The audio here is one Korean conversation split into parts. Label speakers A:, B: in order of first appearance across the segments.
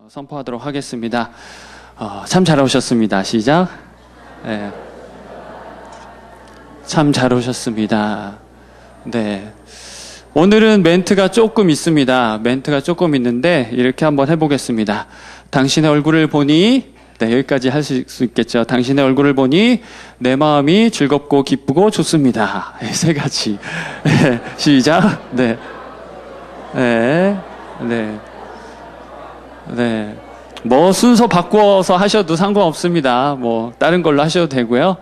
A: 선포하도록 하겠습니다. 참 잘 오셨습니다. 시작. 네. 참 잘 오셨습니다. 네. 오늘은 멘트가 조금 있습니다. 멘트가 조금 있는데 이렇게 한번 해보겠습니다. 당신의 얼굴을 보니, 네, 여기까지 할 수 있겠죠. 당신의 얼굴을 보니 내 마음이 즐겁고 기쁘고 좋습니다. 네, 세 가지. 네, 시작. 네. 네. 네. 네. 뭐 순서 바꿔서 하셔도 상관없습니다. 뭐 다른 걸로 하셔도 되고요.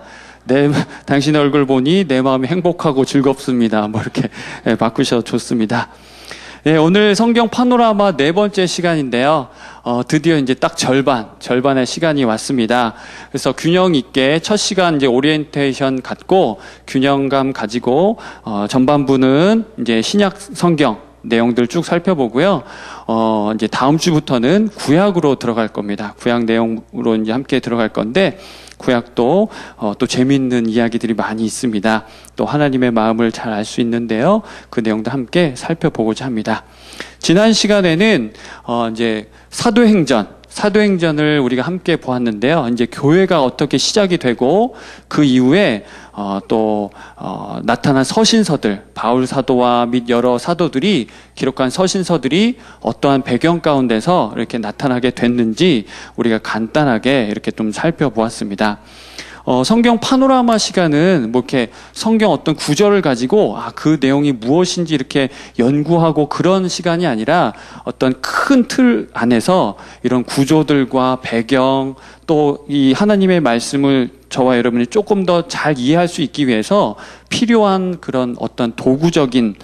A: 당신의 얼굴 보니 내 마음이 행복하고 즐겁습니다. 뭐 이렇게 바꾸셔도 좋습니다. 네, 오늘 성경 파노라마 네 번째 시간인데요. 드디어 이제 딱 절반의 시간이 왔습니다. 그래서 균형 있게 첫 시간 이제 오리엔테이션 갖고 균형감 가지고 전반부는 이제 신약 성경 내용들 쭉 살펴보고요. 이제 다음 주부터는 구약으로 들어갈 겁니다. 구약 내용으로 이제 함께 들어갈 건데, 구약도 또 재미있는 이야기들이 많이 있습니다. 또 하나님의 마음을 잘 알 수 있는데요. 그 내용도 함께 살펴보고자 합니다. 지난 시간에는 이제 사도행전을 우리가 함께 보았는데요. 이제 교회가 어떻게 시작이 되고 그 이후에 또 나타난 서신서들, 바울 사도와 및 여러 사도들이 기록한 서신서들이 어떠한 배경 가운데서 이렇게 나타나게 됐는지 우리가 간단하게 이렇게 좀 살펴보았습니다. 성경 파노라마 시간은 뭐 이렇게 성경 어떤 구절을 가지고 그 내용이 무엇인지 이렇게 연구하고 그런 시간이 아니라 어떤 큰 틀 안에서 이런 구조들과 배경 또 이 하나님의 말씀을 저와 여러분이 조금 더 잘 이해할 수 있기 위해서 필요한 그런 어떤 도구적인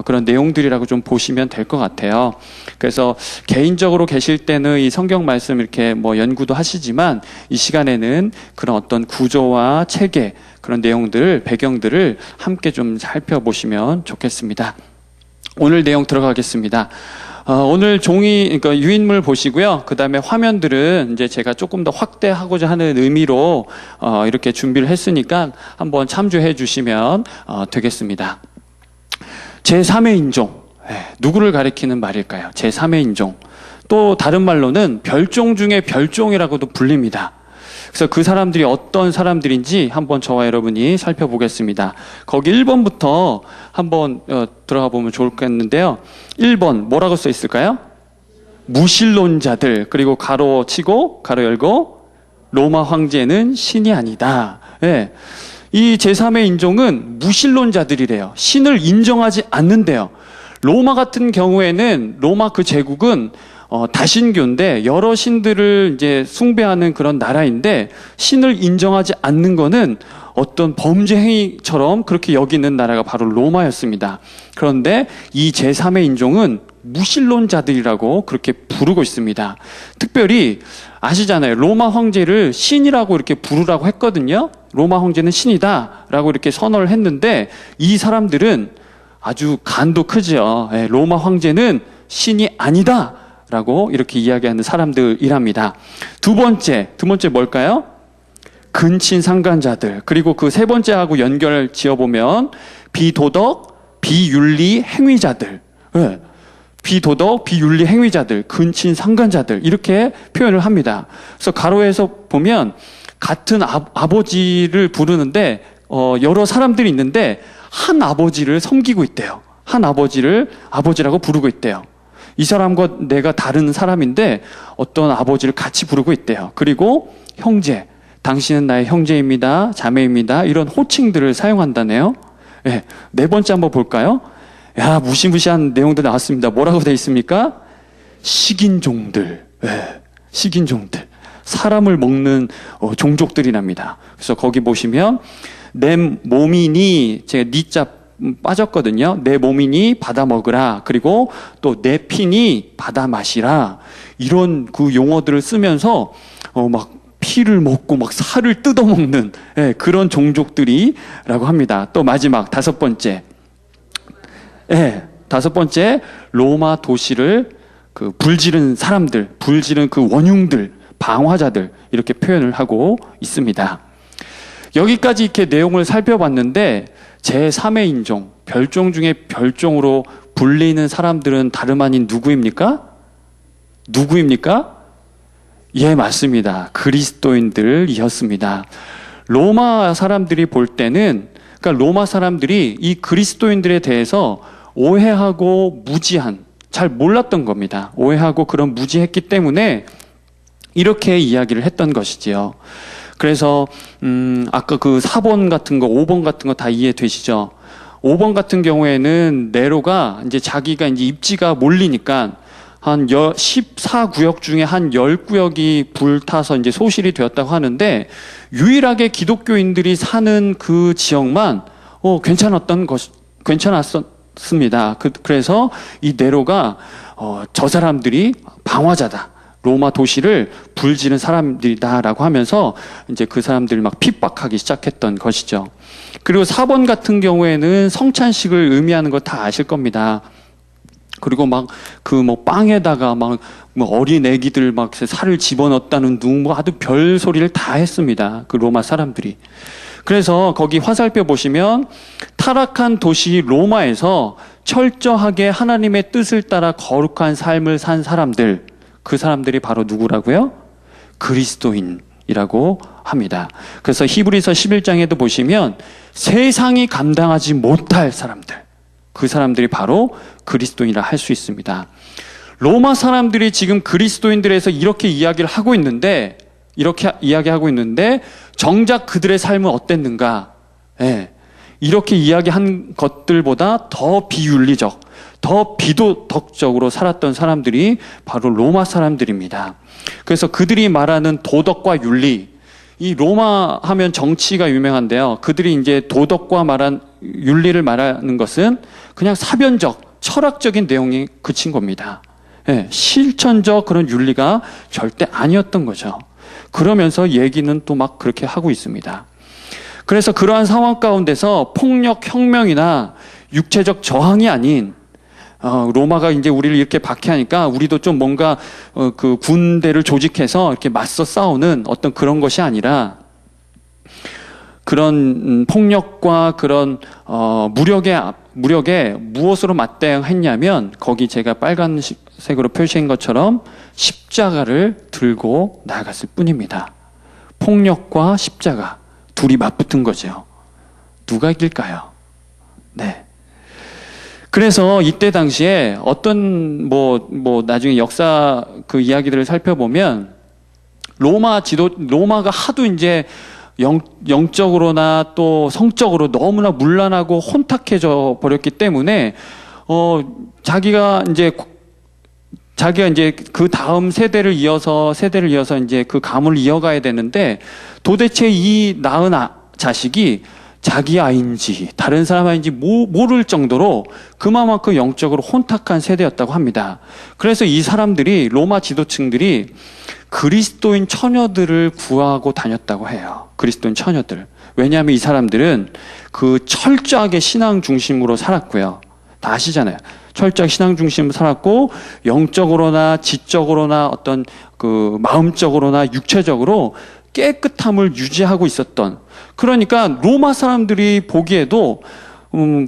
A: 그런 내용들이라고 좀 보시면 될 것 같아요. 그래서 개인적으로 계실 때는 이 성경 말씀 이렇게 뭐 연구도 하시지만 이 시간에는 그런 어떤 구조와 체계, 그런 내용들을, 배경들을 함께 좀 살펴보시면 좋겠습니다. 오늘 내용 들어가겠습니다. 오늘 그러니까 유인물 보시고요. 그 다음에 화면들은 이제 제가 조금 더 확대하고자 하는 의미로 이렇게 준비를 했으니까 한번 참조해 주시면 되겠습니다. 제3의 인종. 누구를 가리키는 말일까요? 제3의 인종. 또 다른 말로는 별종 중에 별종이라고도 불립니다. 그래서 그 사람들이 어떤 사람들인지 한번 저와 여러분이 살펴보겠습니다. 거기 1번부터 한번 들어가 보면 좋겠는데요. 1번 뭐라고 써 있을까요? 무신론자들, 그리고 가로 치고 가로 열고 로마 황제는 신이 아니다. 네. 이 제3의 인종은 무신론자들이래요. 신을 인정하지 않는데요. 로마 같은 경우에는 로마 그 제국은 다신교인데 여러 신들을 이제 숭배하는 그런 나라인데 신을 인정하지 않는 거는 어떤 범죄 행위처럼 그렇게 여기는 나라가 바로 로마였습니다. 그런데 이 제3의 인종은 무신론자들이라고 그렇게 부르고 있습니다. 특별히 아시잖아요. 로마 황제를 신이라고 이렇게 부르라고 했거든요. 로마 황제는 신이다라고 이렇게 선언을 했는데 이 사람들은 아주 간도 크죠. 로마 황제는 신이 아니다 라고 이렇게 이야기하는 사람들이랍니다. 두 번째 뭘까요? 근친 상간자들. 그리고 그 세 번째하고 연결 지어보면 비도덕, 비윤리 행위자들. 네. 비도덕, 비윤리 행위자들, 근친 상간자들 이렇게 표현을 합니다. 그래서 가로에서 보면 같은 아버지를 부르는데 여러 사람들이 있는데 한 아버지를 섬기고 있대요. 한 아버지를 아버지라고 부르고 있대요. 이 사람과 내가 다른 사람인데 어떤 아버지를 같이 부르고 있대요. 그리고 형제, 당신은 나의 형제입니다, 자매입니다, 이런 호칭들을 사용한다네요. 네, 네 번째 한번 볼까요? 무시무시한 내용들 나왔습니다. 뭐라고 되어 있습니까? 식인종들. 네, 식인종들. 사람을 먹는 종족들이랍니다. 그래서 거기 보시면 내 몸이니, 제가 니자 빠졌거든요. 내 몸이니 받아 먹으라. 그리고 또 내 피니 받아 마시라. 이런 그 용어들을 쓰면서 막 피를 먹고 막 살을 뜯어 먹는 그런 종족들이라고 합니다. 또 마지막 다섯 번째 로마 도시를 그 불지른 사람들, 불지른 그 원흉들, 방화자들 이렇게 표현을 하고 있습니다. 여기까지 이렇게 내용을 살펴봤는데 제3의 인종, 별종 중에 별종으로 불리는 사람들은 다름 아닌 누구입니까? 예, 맞습니다. 그리스도인들이었습니다. 로마 사람들이 볼 때는, 그러니까 로마 사람들이 이 그리스도인들에 대해서 오해하고 무지한, 잘 몰랐던 겁니다. 오해하고 그런 무지했기 때문에 이렇게 이야기를 했던 것이지요. 그래서 아까 그 4번 같은 거, 5번 같은 거 다 이해되시죠? 5번 같은 경우에는 네로가 이제 자기가 이제 입지가 몰리니까 한 14구역 중에 한 10구역이 불타서 이제 소실이 되었다고 하는데, 유일하게 기독교인들이 사는 그 지역만 괜찮았습니다. 그래서 이 네로가 저 사람들이 방화자다, 로마 도시를 불지른 사람들이다라고 하면서 이제 그 사람들을 막 핍박하기 시작했던 것이죠. 그리고 4번 같은 경우에는 성찬식을 의미하는 거 다 아실 겁니다. 그리고 막 그 뭐 빵에다가 막 뭐 어린 애기들 막 살을 집어넣었다는 둥 뭐 아주 별 소리를 다 했습니다. 그 로마 사람들이. 그래서 거기 화살표 보시면 타락한 도시 로마에서 철저하게 하나님의 뜻을 따라 거룩한 삶을 산 사람들, 그 사람들이 바로 누구라고요? 그리스도인이라고 합니다. 그래서 히브리서 11장에도 보시면 세상이 감당하지 못할 사람들, 그 사람들이 바로 그리스도인이라 할 수 있습니다. 로마 사람들이 지금 그리스도인들에서 이렇게 이야기를 하고 있는데, 이렇게 이야기하고 있는데 정작 그들의 삶은 어땠는가? 예, 이렇게 이야기한 것들보다 더 비윤리적, 더 비도덕적으로 살았던 사람들이 바로 로마 사람들입니다. 그래서 그들이 말하는 도덕과 윤리, 이 로마 하면 정치가 유명한데요. 그들이 이제 도덕과 윤리를 말하는 것은 그냥 사변적, 철학적인 내용이 그친 겁니다. 예, 실천적 그런 윤리가 절대 아니었던 거죠. 그러면서 얘기는 또 막 그렇게 하고 있습니다. 그래서 그러한 상황 가운데서 폭력, 혁명이나 육체적 저항이 아닌, 로마가 이제 우리를 이렇게 박해하니까 우리도 좀 뭔가 그 군대를 조직해서 이렇게 맞서 싸우는 어떤 그런 것이 아니라, 그런 폭력과 그런 무력에 무엇으로 맞대응했냐면, 거기 제가 빨간색으로 표시한 것처럼 십자가를 들고 나아갔을 뿐입니다. 폭력과 십자가 둘이 맞붙은 거죠. 누가 이길까요? 네. 그래서 이때 당시에 어떤 나중에 역사 그 이야기들을 살펴보면, 로마가 하도 이제 영적으로나 또 성적으로 너무나 문란하고 혼탁해져 버렸기 때문에 자기가 이제 그 다음 세대를 이어서 이제 그 가문을 이어가야 되는데, 도대체 이 낳은 자식이 자기 아이인지 다른 사람 아이인지 모를 정도로 그만큼 영적으로 혼탁한 세대였다고 합니다. 그래서 이 사람들이, 로마 지도층들이 그리스도인 처녀들을 구하고 다녔다고 해요. 그리스도인 처녀들. 왜냐하면 이 사람들은 그 철저하게 신앙 중심으로 살았고요. 다 아시잖아요. 철저하게 신앙 중심으로 살았고, 영적으로나 지적으로나 어떤 그 마음적으로나 육체적으로 깨끗함을 유지하고 있었던, 그러니까 로마 사람들이 보기에도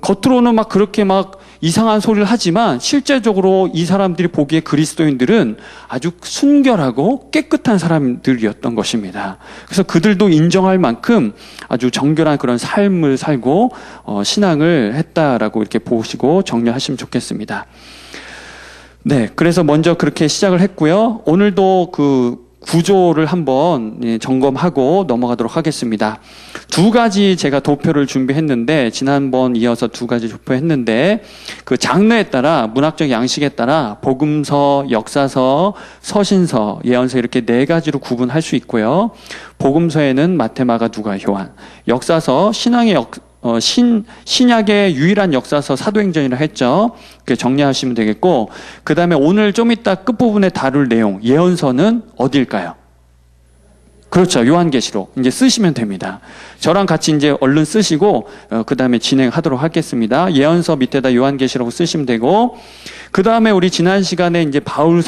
A: 겉으로는 막 그렇게 막 이상한 소리를 하지만 실제적으로 이 사람들이 보기에 그리스도인들은 아주 순결하고 깨끗한 사람들이었던 것입니다. 그래서 그들도 인정할 만큼 아주 정결한 그런 삶을 살고 신앙을 했다라고 이렇게 보시고 정리하시면 좋겠습니다. 네, 그래서 먼저 그렇게 시작을 했고요. 오늘도 그 구조를 한번 점검하고 넘어가도록 하겠습니다. 두 가지 제가 도표를 준비했는데, 지난번 이어서 두 가지 도표했는데, 그 장르에 따라, 문학적 양식에 따라 복음서, 역사서, 서신서, 예언서 이렇게 네 가지로 구분할 수 있고요. 복음서에는 마태, 마가, 누가, 요한, 역사서, 신약의 유일한 역사서 사도행전이라 했죠. 정리하시면 되겠고, 그 다음에 오늘 좀 이따 끝부분에 다룰 내용, 예언서는 어딜까요? 그렇죠. 요한계시록. 이제 쓰시면 됩니다. 저랑 같이 이제 얼른 쓰시고, 그 다음에 진행하도록 하겠습니다. 예언서 밑에다 요한계시록 쓰시면 되고, 그 다음에 우리 지난 시간에 이제 바울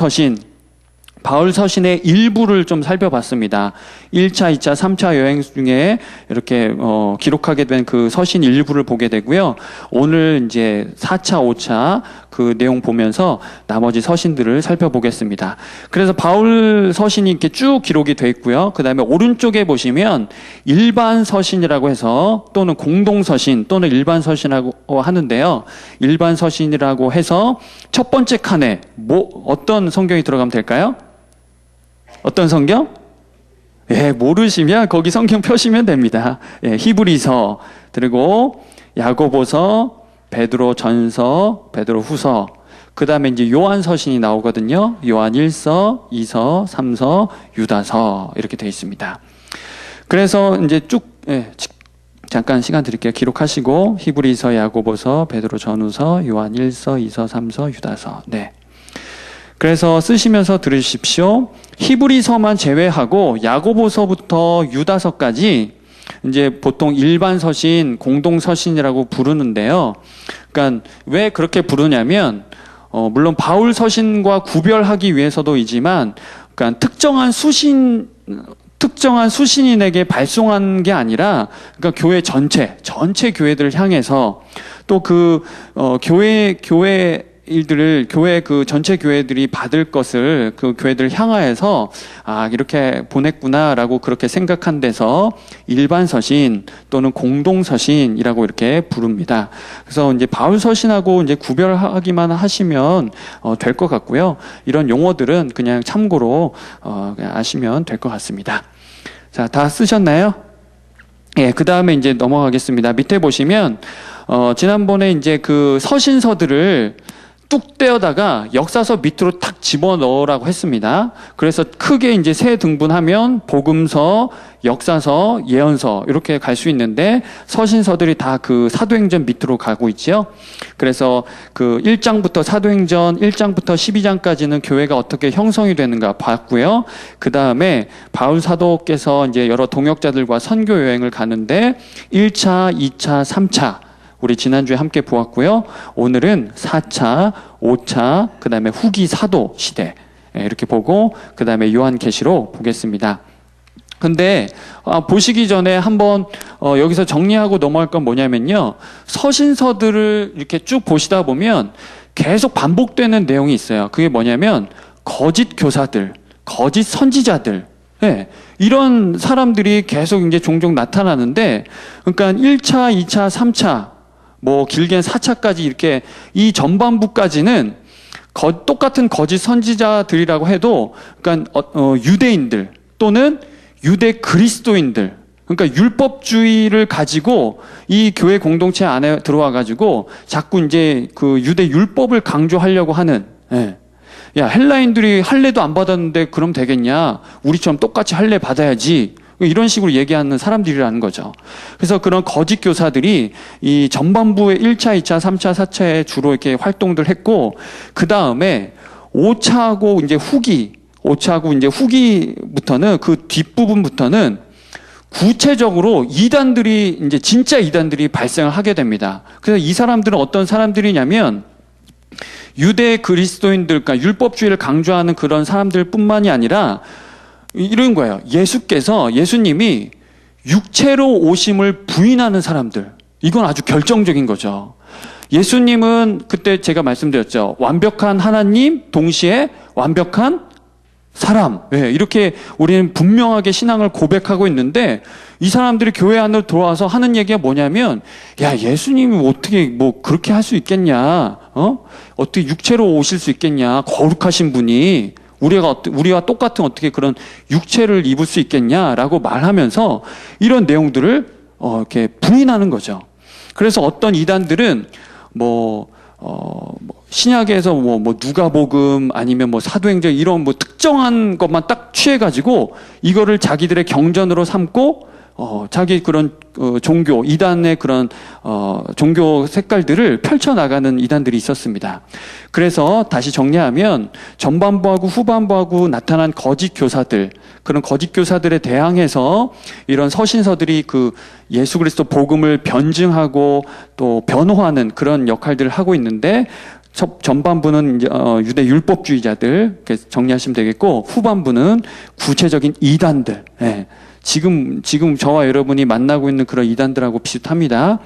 A: 서신의 일부를 좀 살펴봤습니다. 1차, 2차, 3차 여행 중에 이렇게 기록하게 된 그 서신 일부를 보게 되고요. 오늘 이제 4차, 5차 그 내용 보면서 나머지 서신들을 살펴보겠습니다. 그래서 바울 서신이 이렇게 쭉 기록이 돼 있고요. 그 다음에 오른쪽에 보시면 일반 서신이라고 해서 또는 공동 서신 또는 일반 서신이라고 하는데요. 일반 서신이라고 해서 첫 번째 칸에 어떤 성경이 들어가면 될까요? 어떤 성경? 예, 모르시면 거기 성경 펴시면 됩니다. 예, 히브리서, 그리고 야고보서, 베드로 전서, 베드로 후서, 그 다음에 이제 요한 서신이 나오거든요. 요한 1서, 2서, 3서, 유다서 이렇게 되어 있습니다. 그래서 이제 쭉 잠깐 시간 드릴게요. 기록하시고 히브리서, 야고보서, 베드로 전후서, 요한 1서, 2서, 3서, 유다서. 네. 그래서 쓰시면서 들으십시오. 히브리서만 제외하고 야고보서부터 유다서까지 이제 보통 일반 서신, 공동 서신이라고 부르는데요. 그러니까 왜 그렇게 부르냐면 물론 바울 서신과 구별하기 위해서도이지만, 그러니까 특정한 수신인에게 발송한 게 아니라, 그러니까 교회 전체 교회들을 향해서 또 그 교회 그 전체 교회들이 받을 것을 그 교회들을 향하여서 이렇게 보냈구나라고 그렇게 생각한 데서 일반 서신 또는 공동 서신이라고 이렇게 부릅니다. 그래서 이제 바울 서신하고 이제 구별하기만 하시면 될 것 같고요. 이런 용어들은 그냥 참고로 그냥 아시면 될 것 같습니다. 자, 다 쓰셨나요? 예, 그 다음에 이제 넘어가겠습니다. 밑에 보시면 지난번에 이제 그 서신서들을 뚝 떼어다가 역사서 밑으로 탁 집어넣으라고 했습니다. 그래서 크게 이제 세 등분하면 복음서, 역사서, 예언서 이렇게 갈 수 있는데, 서신서들이 다 그 사도행전 밑으로 가고 있죠. 그래서 그 1장부터 사도행전 1장부터 12장까지는 교회가 어떻게 형성이 되는가 봤고요. 그 다음에 바울 사도께서 이제 여러 동역자들과 선교 여행을 가는데 1차, 2차, 3차 우리 지난주에 함께 보았고요. 오늘은 4차, 5차, 그 다음에 후기 사도 시대 이렇게 보고, 그 다음에 요한계시록 보겠습니다. 근데 보시기 전에 한번 여기서 정리하고 넘어갈 건 뭐냐면요. 서신서들을 이렇게 쭉 보시다 보면 계속 반복되는 내용이 있어요. 그게 뭐냐면 거짓 교사들, 거짓 선지자들, 네, 이런 사람들이 계속 이제 종종 나타나는데, 그러니까 1차, 2차, 3차, 뭐 길게는 4차까지 이렇게 이 전반부까지는 똑같은 거짓 선지자들이라고 해도, 그러니까 유대인들 또는 유대 그리스도인들, 그러니까 율법주의를 가지고 이 교회 공동체 안에 들어와 가지고 자꾸 이제 그 유대 율법을 강조하려고 하는, 야, 헬라인들이 할례도 안 받았는데 그럼 되겠냐? 우리처럼 똑같이 할례 받아야지. 이런 식으로 얘기하는 사람들이라는 거죠. 그래서 그런 거짓 교사들이 이 전반부의 1차, 2차, 3차, 4차에 주로 이렇게 활동들 했고, 그 다음에 5차하고 이제 5차하고 이제 후기부터는, 그 뒷부분부터는 구체적으로 이단들이, 이제 진짜 이단들이 발생을 하게 됩니다. 그래서 이 사람들은 어떤 사람들이냐면 유대 그리스도인들, 그러니까 율법주의를 강조하는 그런 사람들 뿐만이 아니라 이런 거예요. 예수님이 육체로 오심을 부인하는 사람들. 이건 아주 결정적인 거죠. 예수님은 그때 제가 말씀드렸죠. 완벽한 하나님, 동시에 완벽한 사람. 네, 이렇게 우리는 분명하게 신앙을 고백하고 있는데, 이 사람들이 교회 안으로 들어와서 하는 얘기가 뭐냐면, 야, 예수님이 어떻게 뭐 그렇게 할 수 있겠냐? 어떻게 육체로 오실 수 있겠냐? 거룩하신 분이. 우리와 똑같은 어떻게 그런 육체를 입을 수 있겠냐라고 말하면서 이런 내용들을 이렇게 부인하는 거죠. 그래서 어떤 이단들은 신약에서 누가복음 아니면 사도행전 이런 특정한 것만 딱 취해가지고 이거를 자기들의 경전으로 삼고 자기 그런 종교, 이단의 그런 종교 색깔들을 펼쳐나가는 이단들이 있었습니다. 그래서 다시 정리하면 전반부하고 후반부하고 나타난 거짓 교사들, 그런 거짓 교사들에 대항해서 이런 서신서들이 그 예수 그리스도 복음을 변증하고 또 변호하는 그런 역할들을 하고 있는데, 전반부는 유대 율법주의자들 이렇게 정리하시면 되겠고, 후반부는 구체적인 이단들. 지금 저와 여러분이 만나고 있는 그런 이단들하고 비슷합니다.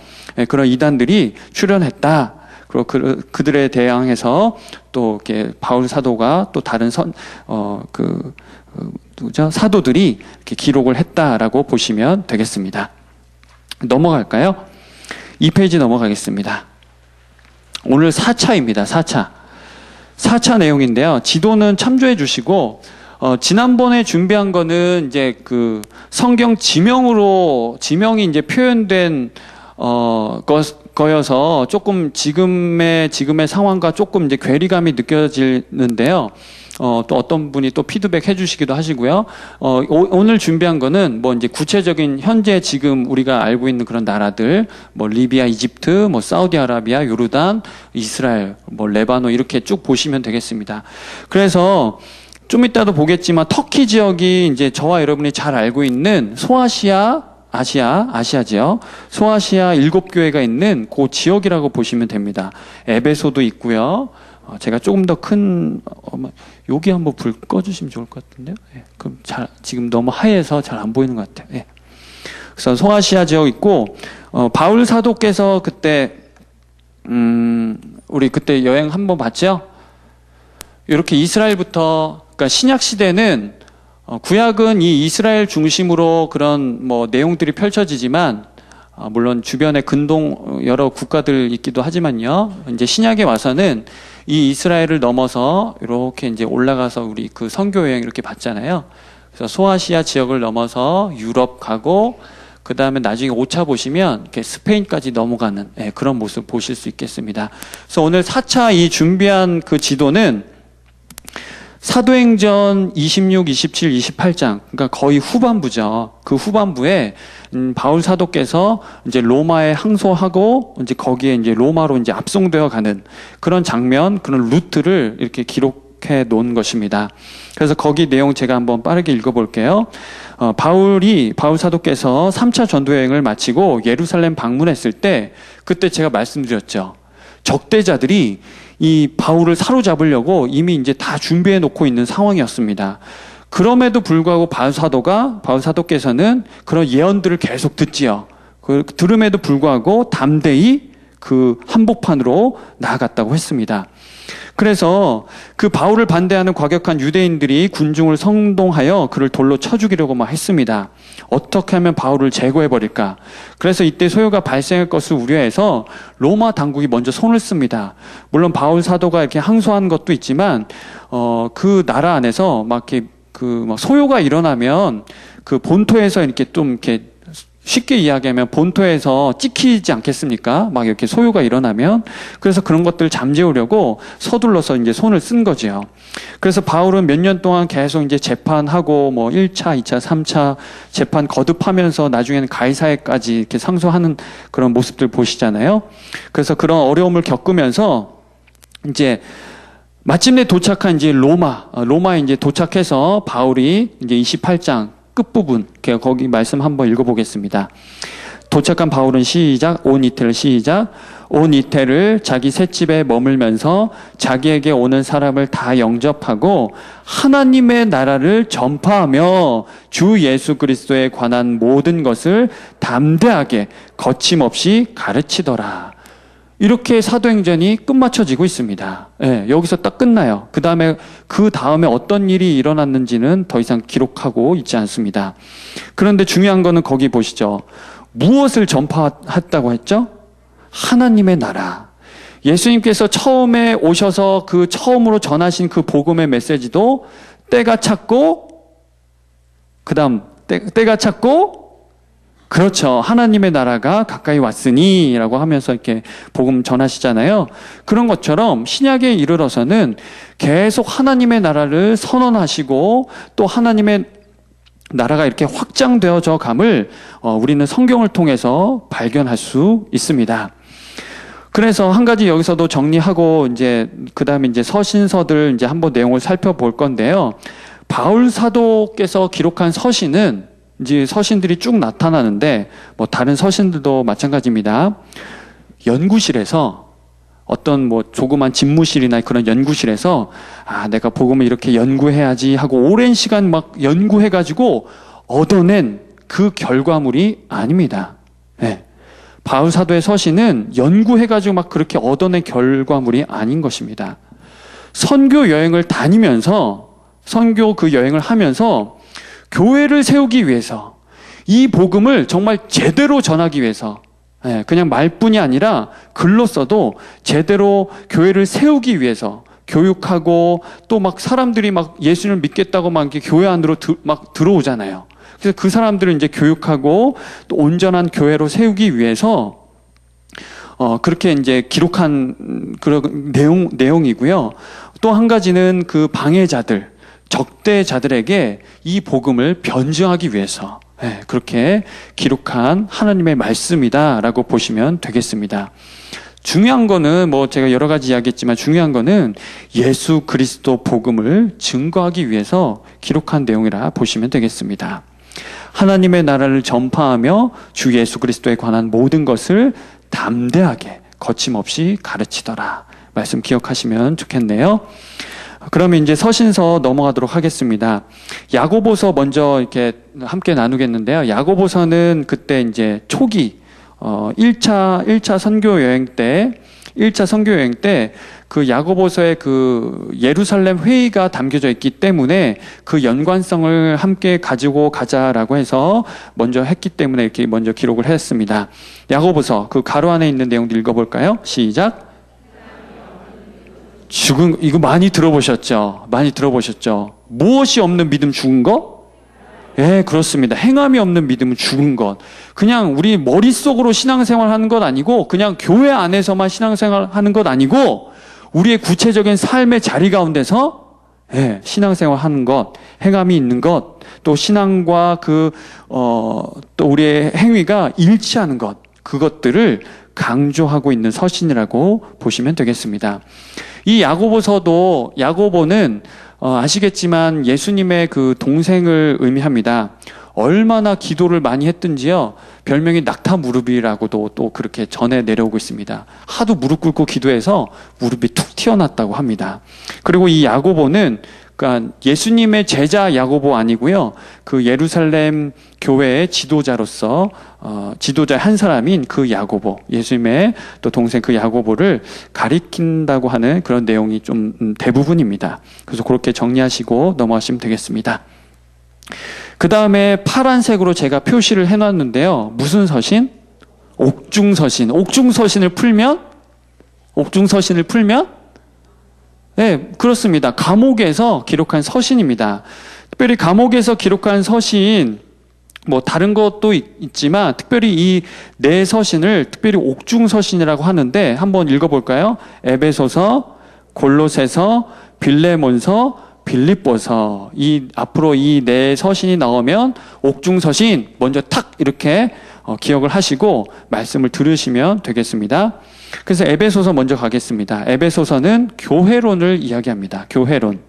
A: 그런 이단들이 출현했다. 그리고 그들에 대항해서 또 이렇게 바울 사도가 또 다른 사도들이 이렇게 기록을 했다라고 보시면 되겠습니다. 넘어갈까요? 2페이지 넘어가겠습니다. 오늘 4차입니다. 4차 내용인데요. 지도는 참조해 주시고, 지난번에 준비한 거는 이제 그 성경 지명이 이제 표현된, 거여서 조금 지금의 상황과 조금 이제 괴리감이 느껴지는데요. 또 어떤 분이 또 피드백 해주시기도 하시고요. 오늘 준비한 거는 뭐 이제 구체적인 현재 지금 우리가 알고 있는 그런 나라들, 뭐 리비아, 이집트, 뭐 사우디아라비아, 요르단, 이스라엘, 뭐 레바논 이렇게 쭉 보시면 되겠습니다. 그래서 좀 이따도 보겠지만 터키 지역이 이제 저와 여러분이 잘 알고 있는 아시아지요. 소아시아 7교회가 있는 그 지역이라고 보시면 됩니다. 에베소도 있고요. 제가 조금 더 큰, 여기 한번 불 꺼주시면 좋을 것 같은데요. 예, 그럼 지금 너무 하얘서 잘 안 보이는 것 같아요. 예. 그래서 소아시아 지역 있고, 바울 사도께서 그때, 우리 그때 여행 한번 봤죠? 이렇게 이스라엘부터, 그러니까 신약 시대는 구약은 이 이스라엘 중심으로 그런 뭐 내용들이 펼쳐지지만, 물론 주변에 근동 여러 국가들 있기도 하지만요. 이제 신약에 와서는 이 이스라엘을 넘어서 이렇게 이제 올라가서 우리 그 선교 여행 이렇게 봤잖아요. 그래서 소아시아 지역을 넘어서 유럽 가고, 그 다음에 나중에 5차 보시면 이렇게 스페인까지 넘어가는 그런 모습 보실 수 있겠습니다. 그래서 오늘 4차 이 준비한 그 지도는 사도행전 26, 27, 28장, 그러니까 거의 후반부죠. 그 후반부에 바울 사도께서 이제 로마에 항소하고 이제 거기에 이제 로마로 이제 압송되어 가는 그런 장면, 그런 루트를 이렇게 기록해 놓은 것입니다. 그래서 거기 내용 제가 한번 빠르게 읽어볼게요. 바울 사도께서 3차 전도 여행을 마치고 예루살렘 방문했을 때 그때 제가 말씀드렸죠. 적대자들이 이 바울을 사로잡으려고 이미 이제 다 준비해 놓고 있는 상황이었습니다. 그럼에도 불구하고 바울 사도께서는 그런 예언들을 계속 듣지요. 들음에도 불구하고 담대히 그 한복판으로 나아갔다고 했습니다. 그래서 그 바울을 반대하는 과격한 유대인들이 군중을 선동하여 그를 돌로 쳐 죽이려고 막 했습니다. 어떻게 하면 바울을 제거해버릴까? 그래서 이때 소요가 발생할 것을 우려해서 로마 당국이 먼저 손을 씁니다. 물론 바울 사도가 이렇게 항소한 것도 있지만, 그 나라 안에서 막 이렇게 막 소요가 일어나면 그 본토에서 이렇게 좀 이렇게 쉽게 이야기하면 본토에서 찍히지 않겠습니까? 막 이렇게 소요가 일어나면. 그래서 그런 것들을 잠재우려고 서둘러서 이제 손을 쓴 거죠. 그래서 바울은 몇 년 동안 계속 이제 재판하고 뭐 1차, 2차, 3차 재판 거듭하면서 나중에는 가이사랴까지 이렇게 상소하는 그런 모습들 보시잖아요. 그래서 그런 어려움을 겪으면서 이제 마침내 도착한 이제 로마에 이제 도착해서 바울이 이제 28장 끝부분, 거기 말씀 한번 읽어보겠습니다. 도착한 바울은 온 이태를 자기 셋집에 머물면서 자기에게 오는 사람을 다 영접하고 하나님의 나라를 전파하며 주 예수 그리스도에 관한 모든 것을 담대하게 거침없이 가르치더라. 이렇게 사도행전이 끝마쳐지고 있습니다. 여기서 딱 끝나요. 그 다음에 어떤 일이 일어났는지는 더 이상 기록하고 있지 않습니다. 그런데 중요한 거는 거기 보시죠. 무엇을 전파했다고 했죠? 하나님의 나라. 예수님께서 처음에 오셔서 그 처음으로 전하신 그 복음의 메시지도 때가 찼고, 그렇죠. 하나님의 나라가 가까이 왔으니 라고 하면서 이렇게 복음 전하시잖아요. 그런 것처럼 신약에 이르러서는 계속 하나님의 나라를 선언하시고 또 하나님의 나라가 이렇게 확장되어져 감을 우리는 성경을 통해서 발견할 수 있습니다. 그래서 한 가지 여기서도 정리하고 그 다음에 서신서들 한번 내용을 살펴볼 건데요. 바울 사도께서 기록한 서신은 이제 서신들이 쭉 나타나는데 뭐 다른 서신들도 마찬가지입니다. 연구실에서 어떤 뭐 조그만 집무실이나 그런 연구실에서 내가 복음을 이렇게 연구해야지 하고 오랜 시간 막 연구해가지고 얻어낸 그 결과물이 아닙니다. 바울 사도의 서신은 연구해가지고 막 그렇게 얻어낸 결과물이 아닌 것입니다. 선교 여행을 다니면서, 선교 그 여행을 하면서 교회를 세우기 위해서, 이 복음을 정말 제대로 전하기 위해서, 그냥 말뿐이 아니라 글로써도 제대로 교회를 세우기 위해서 교육하고, 또 막 사람들이 막 예수님을 믿겠다고 막 이렇게 교회 안으로 막 들어오잖아요. 그래서 그 사람들을 이제 교육하고 또 온전한 교회로 세우기 위해서 그렇게 이제 기록한 그런 내용이고요. 또 한 가지는 그 방해자들, 적대자들에게 이 복음을 변증하기 위해서 그렇게 기록한 하나님의 말씀이다라고 보시면 되겠습니다. 중요한 거는 뭐 제가 여러 가지 이야기했지만 중요한 거는 예수 그리스도 복음을 증거하기 위해서 기록한 내용이라 보시면 되겠습니다. 하나님의 나라를 전파하며 주 예수 그리스도에 관한 모든 것을 담대하게 거침없이 가르치더라. 말씀 기억하시면 좋겠네요. 그러면 이제 서신서 넘어가도록 하겠습니다. 야고보서 먼저 이렇게 함께 나누겠는데요. 야고보서는 그때 이제 초기 1차 선교 여행 때 그 야고보서의 그 예루살렘 회의가 담겨져 있기 때문에 그 연관성을 함께 가지고 가자라고 해서 먼저 했기 때문에 이렇게 먼저 기록을 했습니다. 야고보서 그 가로 안에 있는 내용도 읽어볼까요? 시작. 이거 많이 들어보셨죠? 무엇이 없는 믿음 죽은 것? 예, 그렇습니다. 행함이 없는 믿음은 죽은 것. 그냥 우리 머릿속으로 신앙생활 하는 것 아니고, 그냥 교회 안에서만 신앙생활 하는 것 아니고, 우리의 구체적인 삶의 자리 가운데서 신앙생활 하는 것, 행함이 있는 것, 또 신앙과 또 우리의 행위가 일치하는 것, 그것들을 강조하고 있는 서신이라고 보시면 되겠습니다. 이 야고보는 아시겠지만 예수님의 그 동생을 의미합니다. 얼마나 기도를 많이 했든지요. 별명이 낙타 무릎이라고도 또 그렇게 전해 내려오고 있습니다. 하도 무릎 꿇고 기도해서 무릎이 툭 튀어났다고 합니다. 그리고 이 야고보는 그러니까 예수님의 제자 야고보 아니고요. 그 예루살렘 교회의 지도자로서 지도자 한 사람인 그 야고보, 예수님의 또 동생 그 야고보를 가리킨다고 하는 그런 내용이 좀 대부분입니다. 그래서 그렇게 정리하시고 넘어가시면 되겠습니다. 그 다음에 파란색으로 제가 표시를 해놨는데요. 무슨 서신? 옥중서신. 옥중서신을 풀면? 네, 그렇습니다. 감옥에서 기록한 서신입니다. 특별히 감옥에서 기록한 서신, 뭐 다른 것도 있지만 특별히 이 네 서신을 특별히 옥중서신이라고 하는데 한번 읽어볼까요? 에베소서, 골로새서, 빌레몬서, 빌립보서. 앞으로 이 네 서신이 나오면 옥중서신 먼저 탁 이렇게 기억을 하시고 말씀을 들으시면 되겠습니다. 그래서 에베소서 먼저 가겠습니다. 에베소서는 교회론을 이야기합니다. 교회론.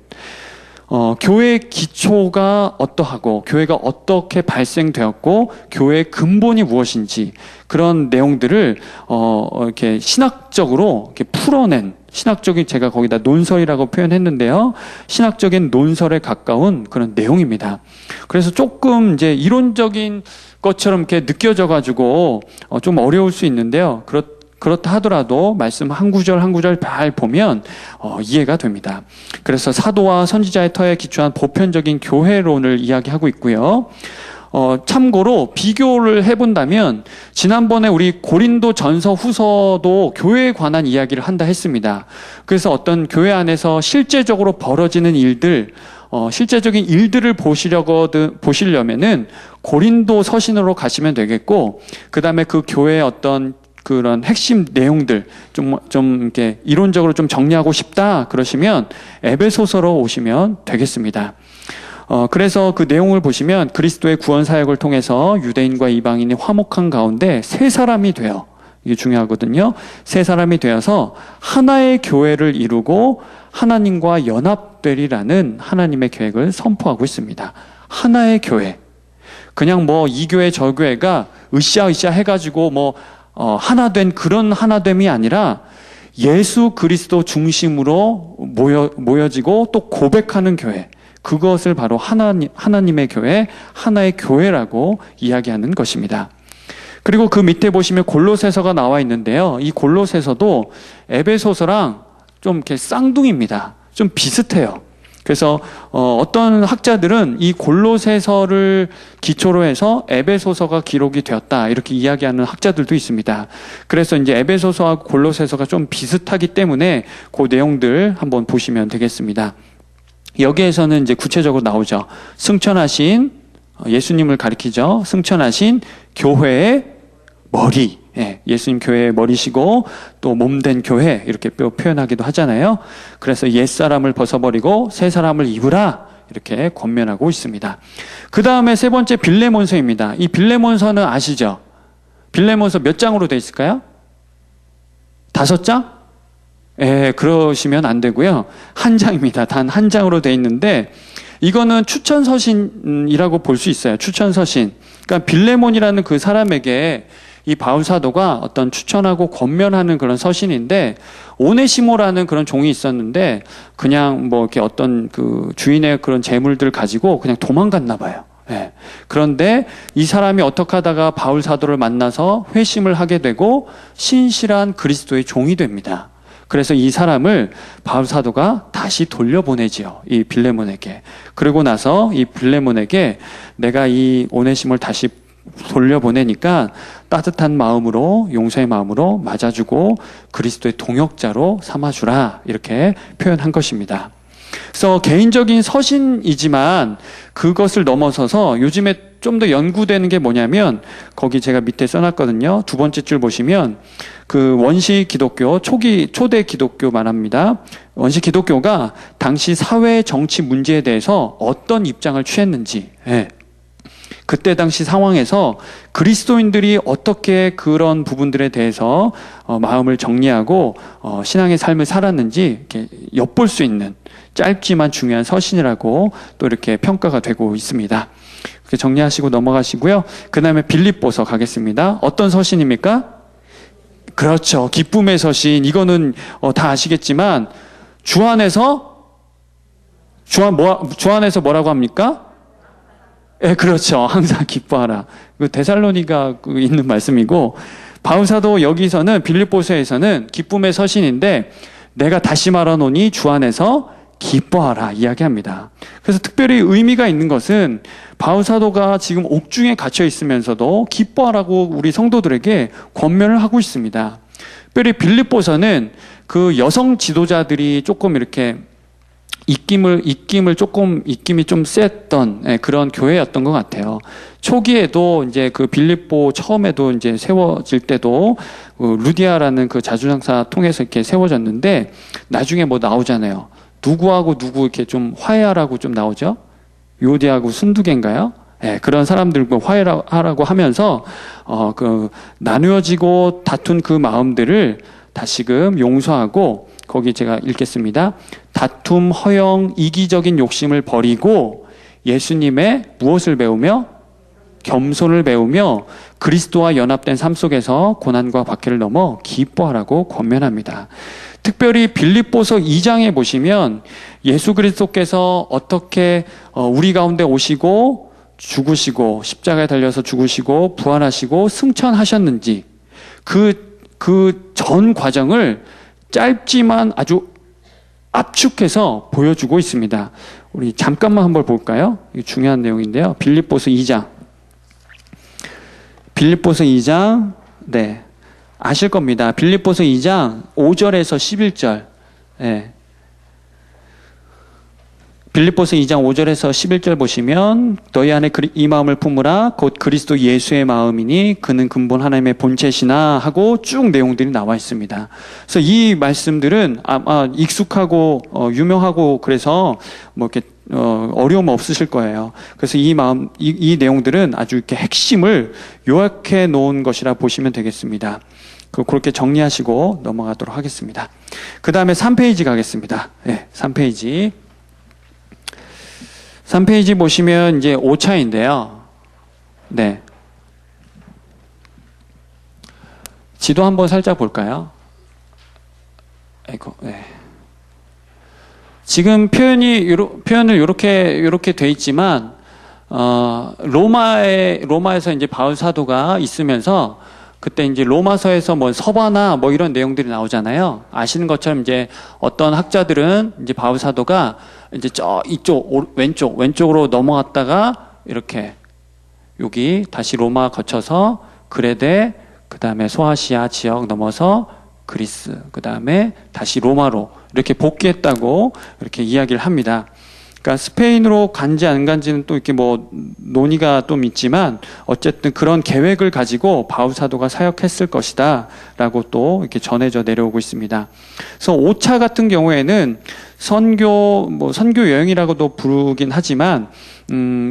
A: 교회의 기초가 어떠하고 교회가 어떻게 발생되었고 교회의 근본이 무엇인지 그런 내용들을 이렇게 신학적으로 이렇게 풀어낸 신학적인 제가 거기다 논설이라고 표현했는데요. 신학적인 논설에 가까운 그런 내용입니다. 그래서 조금 이제 이론적인 것처럼 이렇게 느껴져 가지고 좀 어려울 수 있는데요. 그렇다 하더라도 말씀 한 구절 한 구절 잘 보면 이해가 됩니다. 그래서 사도와 선지자의 터에 기초한 보편적인 교회론을 이야기하고 있고요. 참고로 비교를 해본다면 지난번에 우리 고린도 전서 후서도 교회에 관한 이야기를 한다 했습니다. 그래서 어떤 교회 안에서 실제적으로 벌어지는 일들, 실제적인 일들을 보시려면은 고린도 서신으로 가시면 되겠고, 그 다음에 그 교회의 어떤 그런 핵심 내용들 좀 이렇게 이론적으로 좀 정리하고 싶다 그러시면 에베소서로 오시면 되겠습니다. 그래서 그 내용을 보시면 그리스도의 구원 사역을 통해서 유대인과 이방인이 화목한 가운데 세 사람이 돼요. 이게 중요하거든요. 세 사람이 되어서 하나의 교회를 이루고 하나님과 연합되리라는 하나님의 계획을 선포하고 있습니다. 하나의 교회. 그냥 뭐 이 교회 저 교회가 으쌰으쌰 해가지고 하나 된 그런 하나됨이 아니라 예수 그리스도 중심으로 모여지고 또 고백하는 교회. 그것을 바로 하나님의 교회, 하나의 교회라고 이야기하는 것입니다. 그리고 그 밑에 보시면 골로새서가 나와 있는데요. 이 골로새서도 에베소서랑 좀 이렇게 쌍둥이입니다. 좀 비슷해요. 그래서 어떤 학자들은 이 골로새서를 기초로 해서 에베소서가 기록이 되었다 이렇게 이야기하는 학자들도 있습니다. 그래서 이제 에베소서하고 골로새서가 좀 비슷하기 때문에 그 내용들 한번 보시면 되겠습니다. 여기에서는 이제 구체적으로 나오죠. 승천하신 예수님을 가리키죠. 승천하신 교회의 머리. 예수님 교회의 머리시고 또 몸된 교회 이렇게 표현하기도 하잖아요. 그래서 옛사람을 벗어버리고 새 사람을 입으라 이렇게 권면하고 있습니다. 그 다음에 세 번째 빌레몬서입니다. 이 빌레몬서는 아시죠? 빌레몬서 몇 장으로 되어 있을까요? 5장? 그러시면 안 되고요. 한 장입니다. 단 한 장으로 되어 있는데 이거는 추천서신이라고 볼 수 있어요. 추천서신. 그러니까 빌레몬이라는 그 사람에게 이 바울 사도가 어떤 추천하고 권면하는 그런 서신인데, 오네시모라는 그런 종이 있었는데 그냥 뭐 이렇게 어떤 그 주인의 그런 재물들 가지고 그냥 도망갔나 봐요. 그런데 이 사람이 어떻게 하다가 바울 사도를 만나서 회심을 하게 되고 신실한 그리스도의 종이 됩니다. 그래서 이 사람을 바울 사도가 다시 돌려보내지요. 이 빌레몬에게. 그러고 나서 이 빌레몬에게 내가 이 오네시모를 다시 돌려보내니까 따뜻한 마음으로, 용서의 마음으로 맞아주고 그리스도의 동역자로 삼아주라 이렇게 표현한 것입니다. 그래서 개인적인 서신이지만 그것을 넘어서서 요즘에 좀 더 연구되는 게 뭐냐면, 거기 제가 밑에 써놨거든요. 두 번째 줄 보시면 그 원시 기독교, 초대 기독교 말합니다. 원시 기독교가 당시 사회 정치 문제에 대해서 어떤 입장을 취했는지, 그때 당시 상황에서 그리스도인들이 어떻게 그런 부분들에 대해서 마음을 정리하고 신앙의 삶을 살았는지 이렇게 엿볼 수 있는 짧지만 중요한 서신이라고 또 이렇게 평가가 되고 있습니다. 그렇게 정리하시고 넘어가시고요. 그 다음에 빌립보서 가겠습니다. 어떤 서신입니까? 그렇죠. 기쁨의 서신. 이거는 다 아시겠지만 주 안에서 뭐라고 합니까? 그렇죠. 항상 기뻐하라. 그 데살로니가 있는 말씀이고, 바울 사도 여기서는 빌립보서에서는 기쁨의 서신인데 내가 다시 말하노니 주 안에서 기뻐하라 이야기합니다. 그래서 특별히 의미가 있는 것은 바울 사도가 지금 옥중에 갇혀 있으면서도 기뻐하라고 우리 성도들에게 권면을 하고 있습니다. 특별히 빌립보서는 그 여성 지도자들이 조금 이렇게 입김이 좀 셌던 그런 교회였던 것 같아요. 초기에도 이제 그 빌립보 처음에도 이제 세워질 때도 루디아라는 그 자주장사 통해서 이렇게 세워졌는데, 나중에 뭐 나오잖아요. 누구하고 누구 이렇게 좀 화해하라고 좀 나오죠. 요디하고 순두개인가요? 그런 사람들과 화해하라고 하면서 그 나누어지고 다툰 그 마음들을 다시금 용서하고, 거기 제가 읽겠습니다. 다툼, 허영, 이기적인 욕심을 버리고 예수님의 무엇을 배우며? 겸손을 배우며 그리스도와 연합된 삶 속에서 고난과 박해를 넘어 기뻐하라고 권면합니다. 특별히 빌립보서 2장에 보시면 예수 그리스도께서 어떻게 우리 가운데 오시고 죽으시고 십자가에 달려서 죽으시고 부활하시고 승천하셨는지 그 전 과정을 짧지만 아주 압축해서 보여주고 있습니다. 우리 잠깐만 한번 볼까요? 이게 중요한 내용인데요. 빌립보서 2장. 네. 아실 겁니다. 빌립보서 2장 5절에서 11절. 빌립보서 2장 5절에서 11절 보시면 너희 안에 이 마음을 품으라 곧 그리스도 예수의 마음이니 그는 근본 하나님의 본체시나 하고 쭉 내용들이 나와 있습니다. 그래서 이 말씀들은 아마 익숙하고 유명하고 그래서 뭐 이렇게 어려움 없으실 거예요. 그래서 이 내용들은 아주 이렇게 핵심을 요약해 놓은 것이라 보시면 되겠습니다. 그렇게 정리하시고 넘어가도록 하겠습니다. 그 다음에 3페이지 가겠습니다. 3페이지. 3페이지 보시면 이제 5차인데요. 네. 지도 한번 살짝 볼까요? 네. 지금 표현을 이렇게 돼 있지만, 로마에서 이제 바울 사도가 있으면서 그때 이제 로마서에서 뭐 서바나 뭐 이런 내용들이 나오잖아요. 아시는 것처럼 이제 어떤 학자들은 이제 바울 사도가 이제 이쪽 왼쪽으로 넘어갔다가 이렇게 여기 다시 로마 거쳐서 그레데, 그 다음에 소아시아 지역 넘어서 그리스, 그 다음에 다시 로마로 이렇게 복귀했다고 이렇게 이야기를 합니다. 그러니까 스페인으로 간지 안 간지는 또 이렇게 뭐 논의가 좀 있지만 어쨌든 그런 계획을 가지고 바울 사도가 사역했을 것이다 라고 또 이렇게 전해져 내려오고 있습니다. 그래서 5차 같은 경우에는 선교 여행이라고도 부르긴 하지만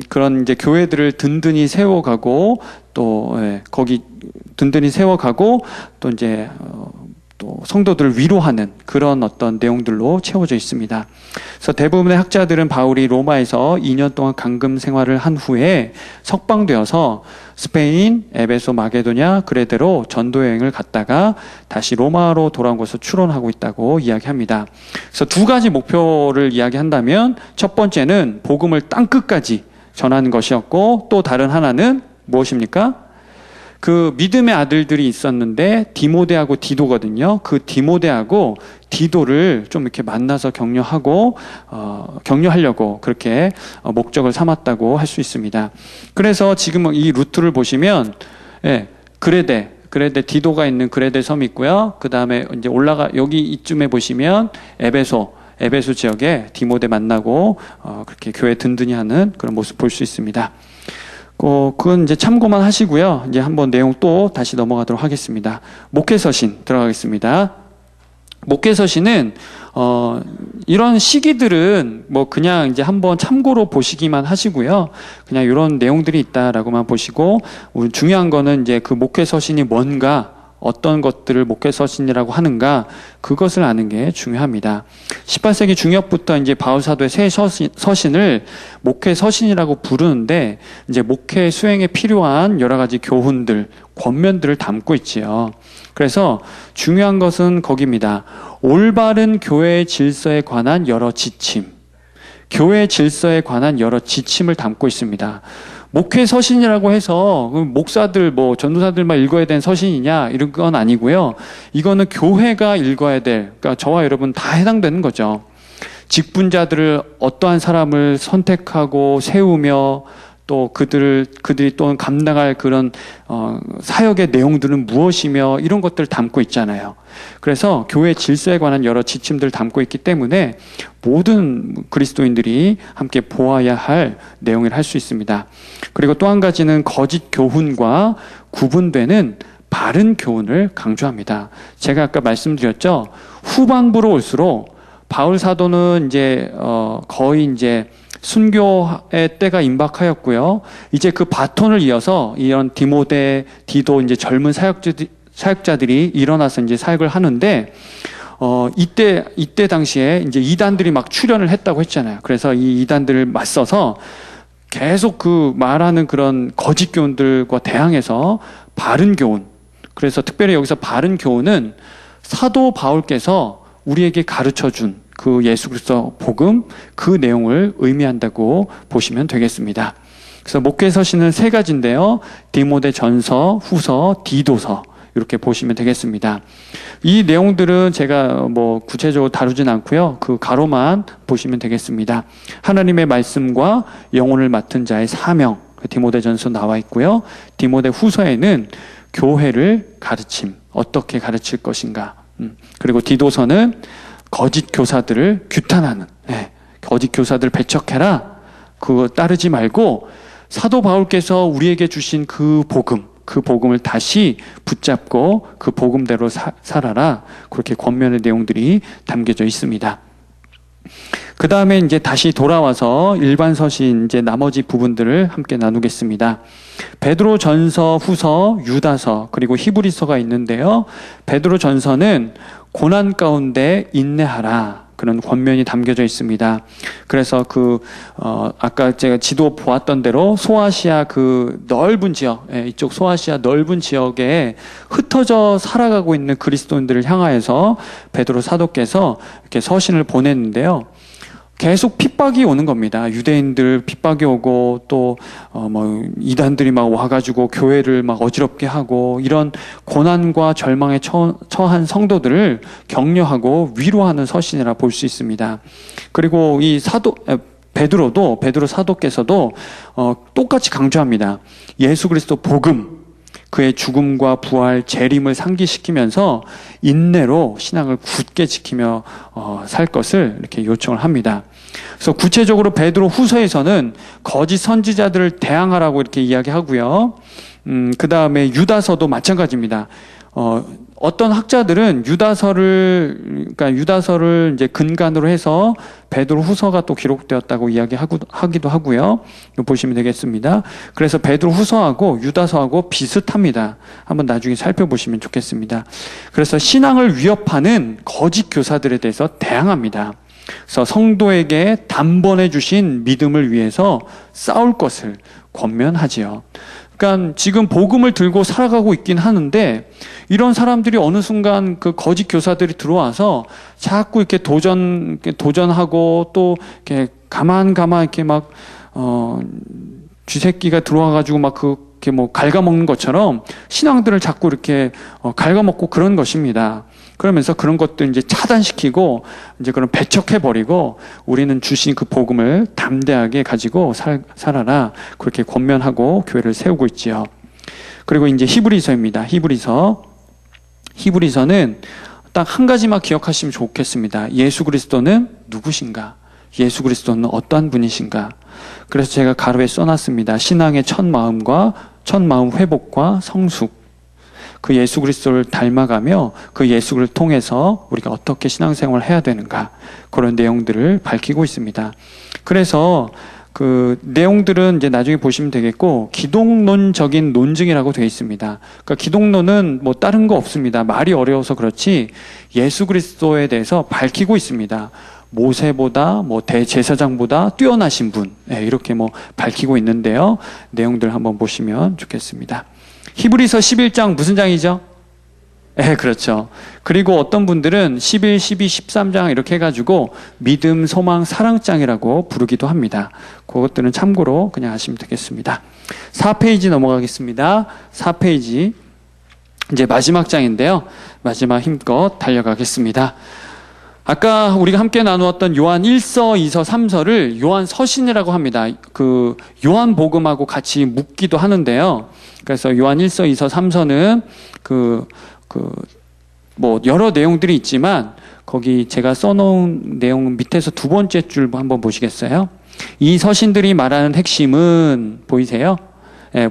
A: 그런 이제 교회들을 든든히 세워가고 또 거기 든든히 세워가고 또 이제 또 성도들을 위로하는 그런 어떤 내용들로 채워져 있습니다. 그래서 대부분의 학자들은 바울이 로마에서 2년 동안 감금 생활을 한 후에 석방되어서 스페인, 에베소, 마게도냐, 그레데로 전도 여행을 갔다가 다시 로마로 돌아온 것으로 추론하고 있다고 이야기합니다. 그래서 두 가지 목표를 이야기한다면 첫 번째는 복음을 땅 끝까지 전하는 것이었고 또 다른 하나는 무엇입니까? 그 믿음의 아들들이 있었는데 디모데하고 디도거든요. 그 디모데하고 디도를 좀 이렇게 만나서 격려하려고 그렇게 목적을 삼았다고 할 수 있습니다. 그래서 지금 이 루트를 보시면 그레데 디도가 있는 그레데 섬이 있고요. 그 다음에 이제 여기 이쯤에 보시면 에베소 지역에 디모데 만나고 그렇게 교회 든든히 하는 그런 모습 볼 수 있습니다. 그건 이제 참고만 하시고요. 이제 한번 내용 또 다시 넘어가도록 하겠습니다. 목회서신 들어가겠습니다. 목회서신은 이런 시기들은 뭐 그냥 이제 한번 참고로 보시기만 하시고요. 그냥 이런 내용들이 있다라고만 보시고 중요한 거는 이제 그 목회서신이 뭔가 어떤 것들을 목회서신이라고 하는가 그것을 아는 게 중요합니다. 18세기 중엽부터 이제 바울 사도의 새 서신을 목회서신이라고 부르는데 이제 목회 수행에 필요한 여러 가지 교훈들, 권면들을 담고 있지요. 그래서 중요한 것은 거기입니다. 올바른 교회 질서에 관한 여러 지침, 교회 질서에 관한 여러 지침을 담고 있습니다. 목회 서신이라고 해서 목사들 전도사들만 읽어야 되는 서신이냐 이런 건 아니고요. 이거는 교회가 읽어야 될, 그러니까 저와 여러분 다 해당되는 거죠. 직분자들을 어떠한 사람을 선택하고 세우며 또 그들이 또 감당할 그런 사역의 내용들은 무엇이며 이런 것들을 담고 있잖아요. 그래서 교회 질서에 관한 여러 지침들을 담고 있기 때문에 모든 그리스도인들이 함께 보아야 할 내용이라 할 수 있습니다. 그리고 또 한 가지는 거짓 교훈과 구분되는 바른 교훈을 강조합니다. 제가 아까 말씀드렸죠. 후반부로 올수록 바울 사도는 이제 거의 이제 순교의 때가 임박하였고요. 이제 그 바톤을 이어서 이런 디모데, 디도 이제 젊은 사역자들이 일어나서 이제 사역을 하는데 이때 당시에 이제 이단들이 막 출현을 했다고 했잖아요. 그래서 이 이단들을 맞서서 계속 그 말하는 그런 거짓 교훈들과 대항해서 바른 교훈. 그래서 특별히 여기서 바른 교훈은 사도 바울께서 우리에게 가르쳐 준 그 예수 그리스도 복음 그 내용을 의미한다고 보시면 되겠습니다. 그래서 목회서신은 세 가지인데요. 디모데 전서, 후서, 디도서 이렇게 보시면 되겠습니다. 이 내용들은 제가 구체적으로 다루진 않고요. 그 가로만 보시면 되겠습니다. 하나님의 말씀과 영혼을 맡은 자의 사명, 디모데 전서 나와 있고요. 디모데 후서에는 교회를 가르침, 어떻게 가르칠 것인가. 그리고 디도서는 거짓 교사들을 규탄하는, 거짓 교사들 배척해라. 그거 따르지 말고 사도 바울께서 우리에게 주신 그 복음을 다시 붙잡고 그 복음대로 살아라. 그렇게 권면의 내용들이 담겨져 있습니다. 그 다음에 이제 다시 돌아와서 일반 서신 이제 나머지 부분들을 함께 나누겠습니다. 베드로 전서, 후서, 유다서, 그리고 히브리서가 있는데요. 베드로 전서는 고난 가운데 인내하라. 그런 권면이 담겨져 있습니다. 그래서 아까 제가 지도 보았던 대로 소아시아 그 넓은 지역, 이쪽 소아시아 넓은 지역에 흩어져 살아가고 있는 그리스도인들을 향하여서 베드로 사도께서 이렇게 서신을 보냈는데요. 계속 핍박이 오는 겁니다. 유대인들 핍박이 오고 또 이단들이 막 와가지고 교회를 막 어지럽게 하고 이런 고난과 절망에 처한 성도들을 격려하고 위로하는 서신이라 볼 수 있습니다. 그리고 이 베드로 사도께서도 똑같이 강조합니다. 예수 그리스도 복음, 그의 죽음과 부활, 재림을 상기시키면서 인내로 신앙을 굳게 지키며 살 것을 이렇게 요청을 합니다. 그래서 구체적으로 베드로 후서에서는 거짓 선지자들을 대항하라고 이렇게 이야기하고요. 그 다음에 유다서도 마찬가지입니다. 어떤 학자들은 유다서를 이제 근간으로 해서 베드로 후서가 또 기록되었다고 이야기하기도 하고요. 이거 보시면 되겠습니다. 그래서 베드로 후서하고 유다서하고 비슷합니다. 한번 나중에 살펴보시면 좋겠습니다. 그래서 신앙을 위협하는 거짓 교사들에 대해서 대항합니다. 그래서 성도에게 단번에 주신 믿음을 위해서 싸울 것을 권면하지요. 그러니까 지금 복음을 들고 살아가고 있긴 하는데 이런 사람들이 어느 순간 그 거짓 교사들이 들어와서 자꾸 이렇게 도전하고 또 이렇게 가만 이렇게 막 쥐새끼가 들어와가지고 막 그렇게 뭐 갉아먹는 것처럼 신앙들을 자꾸 이렇게 갉아먹고 그런 것입니다. 그러면서 그런 것들 이제 차단시키고 이제 그런 배척해버리고 우리는 주신 그 복음을 담대하게 가지고 살아라. 그렇게 권면하고 교회를 세우고 있지요. 그리고 이제 히브리서입니다. 히브리서는 딱 한 가지만 기억하시면 좋겠습니다. 예수 그리스도는 누구신가? 예수 그리스도는 어떠한 분이신가? 그래서 제가 가로에 써놨습니다. 신앙의 첫 마음 회복과 성숙. 그 예수 그리스도를 닮아가며 그 예수를 통해서 우리가 어떻게 신앙생활을 해야 되는가, 그런 내용들을 밝히고 있습니다. 그래서 그 내용들은 이제 나중에 보시면 되겠고, 기독론적인 논증이라고 되어 있습니다. 그러니까 기독론은 뭐 다른 거 없습니다. 말이 어려워서 그렇지 예수 그리스도에 대해서 밝히고 있습니다. 모세보다 대제사장보다 뛰어나신 분, 이렇게 밝히고 있는데요. 내용들 한번 보시면 좋겠습니다. 히브리서 11장 무슨 장이죠? 그렇죠. 그리고 어떤 분들은 11, 12, 13장 이렇게 해가지고 믿음, 소망, 사랑장이라고 부르기도 합니다. 그것들은 참고로 그냥 하시면 되겠습니다. 4페이지 넘어가겠습니다. 4페이지 이제 마지막 장인데요. 마지막 힘껏 달려가겠습니다. 아까 우리가 함께 나누었던 요한 1서, 2서, 3서를 요한 서신이라고 합니다. 그 요한 복음하고 같이 묶기도 하는데요. 그래서 요한 1서, 2서, 3서는 여러 내용들이 있지만 거기 제가 써놓은 내용 밑에서 두 번째 줄 한번 보시겠어요? 이 서신들이 말하는 핵심은 보이세요?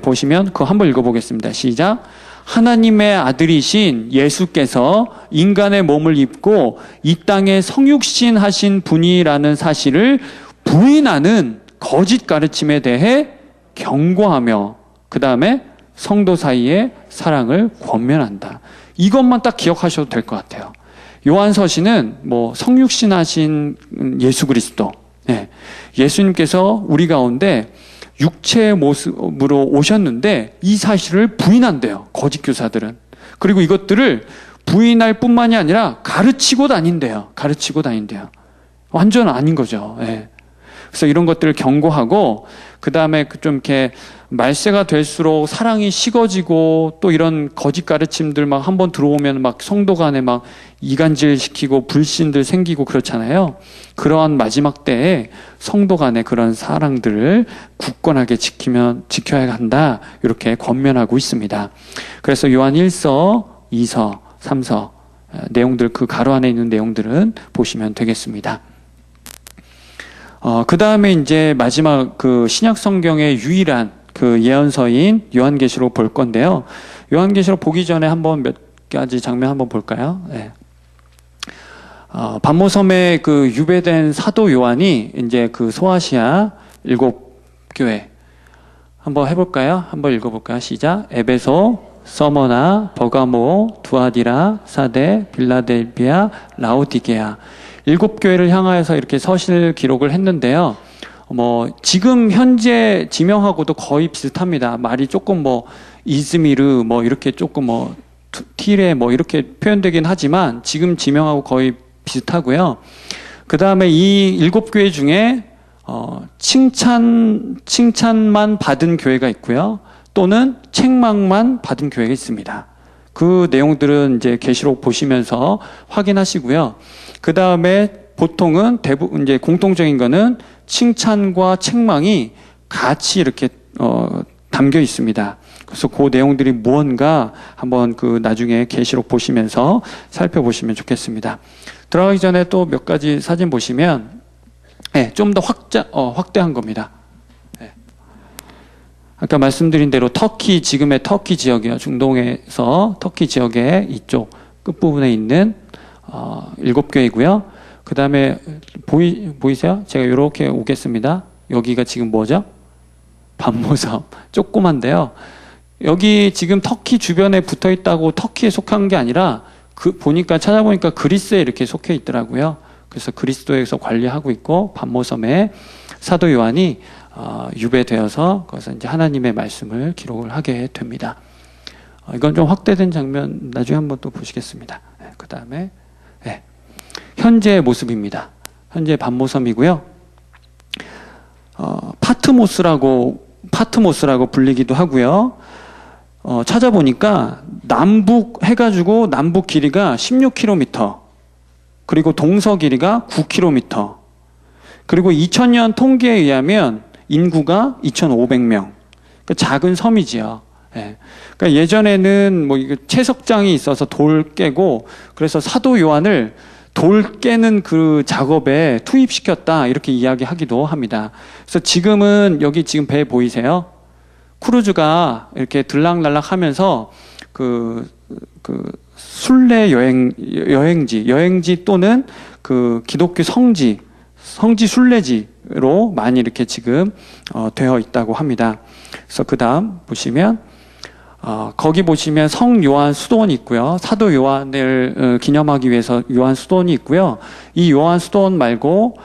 A: 보시면 그거 한번 읽어보겠습니다. 시작. 하나님의 아들이신 예수께서 인간의 몸을 입고 이 땅에 성육신 하신 분이라는 사실을 부인하는 거짓 가르침에 대해 경고하며 그 다음에 성도 사이에 사랑을 권면한다. 이것만 딱 기억하셔도 될 것 같아요. 요한서신은 성육신 하신 예수 그리스도, 예수님께서 우리 가운데 육체의 모습으로 오셨는데 이 사실을 부인한대요. 거짓 교사들은. 그리고 이것들을 부인할 뿐만이 아니라 가르치고 다닌대요. 완전 아닌 거죠. 그래서 이런 것들을 경고하고 그 다음에 좀 이렇게 말세가 될수록 사랑이 식어지고 또 이런 거짓 가르침들 막 한번 들어오면 막 성도 간에 막 이간질 시키고 불신들 생기고 그렇잖아요. 그러한 마지막 때에 성도 간에 그런 사랑들을 굳건하게 지켜야 한다. 이렇게 권면하고 있습니다. 그래서 요한 1서, 2서, 3서 내용들, 그 가로 안에 있는 내용들은 보시면 되겠습니다. 그 다음에 이제 마지막 그 신약 성경의 유일한 그 예언서인 요한계시록 볼 건데요. 요한계시록 보기 전에 한번 몇 가지 장면 한번 볼까요? 반모섬에 그 유배된 사도 요한이 이제 그 소아시아 7교회 한번 해볼까요? 한번 읽어볼까요? 시작. 에베소, 서머나, 버가모, 두아디라, 사데, 빌라델비아, 라오디게아 7교회를 향하여서 이렇게 서실 기록을 했는데요. 지금 현재 지명하고도 거의 비슷합니다. 말이 조금 이즈미르 이렇게 조금 티레 이렇게 표현되긴 하지만 지금 지명하고 거의 비슷하고요. 그 다음에 이 7교회 중에 칭찬만 받은 교회가 있고요. 또는 책망만 받은 교회가 있습니다. 그 내용들은 이제 계시록 보시면서 확인하시고요. 그 다음에 보통은 대부분 이제 공통적인 거는 칭찬과 책망이 같이 이렇게 담겨 있습니다. 그래서 그 내용들이 무언가 한번 그 나중에 계시록 보시면서 살펴보시면 좋겠습니다. 들어가기 전에 또 몇 가지 사진 보시면 좀 더 확대한 겁니다. 아까 말씀드린 대로 터키, 지금의 터키 지역이요. 중동에서 터키 지역의 이쪽 끝부분에 있는 7교회이고요. 그 다음에 보이세요? 제가 이렇게 오겠습니다. 여기가 지금 뭐죠? 반모섬. 조그만데요. 여기 지금 터키 주변에 붙어 있다고 터키에 속한 게 아니라 찾아보니까 그리스에 이렇게 속해 있더라고요. 그래서 그리스도에서 관리하고 있고 반모섬에 사도 요한이 유배되어서 거기서 이제 하나님의 말씀을 기록을 하게 됩니다. 이건 좀 확대된 장면 나중에 한번 또 보시겠습니다. 그 다음에 현재의 모습입니다. 현재 반모섬이고요. 파트모스라고 불리기도 하고요. 찾아보니까 남북 해가지고 남북 길이가 16km, 그리고 동서 길이가 9km, 그리고 2000년 통계에 의하면 인구가 2,500명. 그러니까 작은 섬이지요. 그러니까 예전에는 뭐 이거 채석장이 있어서 돌 깨고 그래서 사도 요한을 돌 깨는 그 작업에 투입시켰다 이렇게 이야기하기도 합니다. 그래서 지금은 여기 지금 배 보이세요? 크루즈가 이렇게 들락날락하면서 그 순례 여행지 또는 그 기독교 성지 순례지로 많이 이렇게 지금 되어 있다고 합니다. 그래서 그 다음 보시면 거기 보시면 성 요한 수도원이 있고요. 사도 요한을 기념하기 위해서 요한 수도원이 있고요. 이 요한 수도원 말고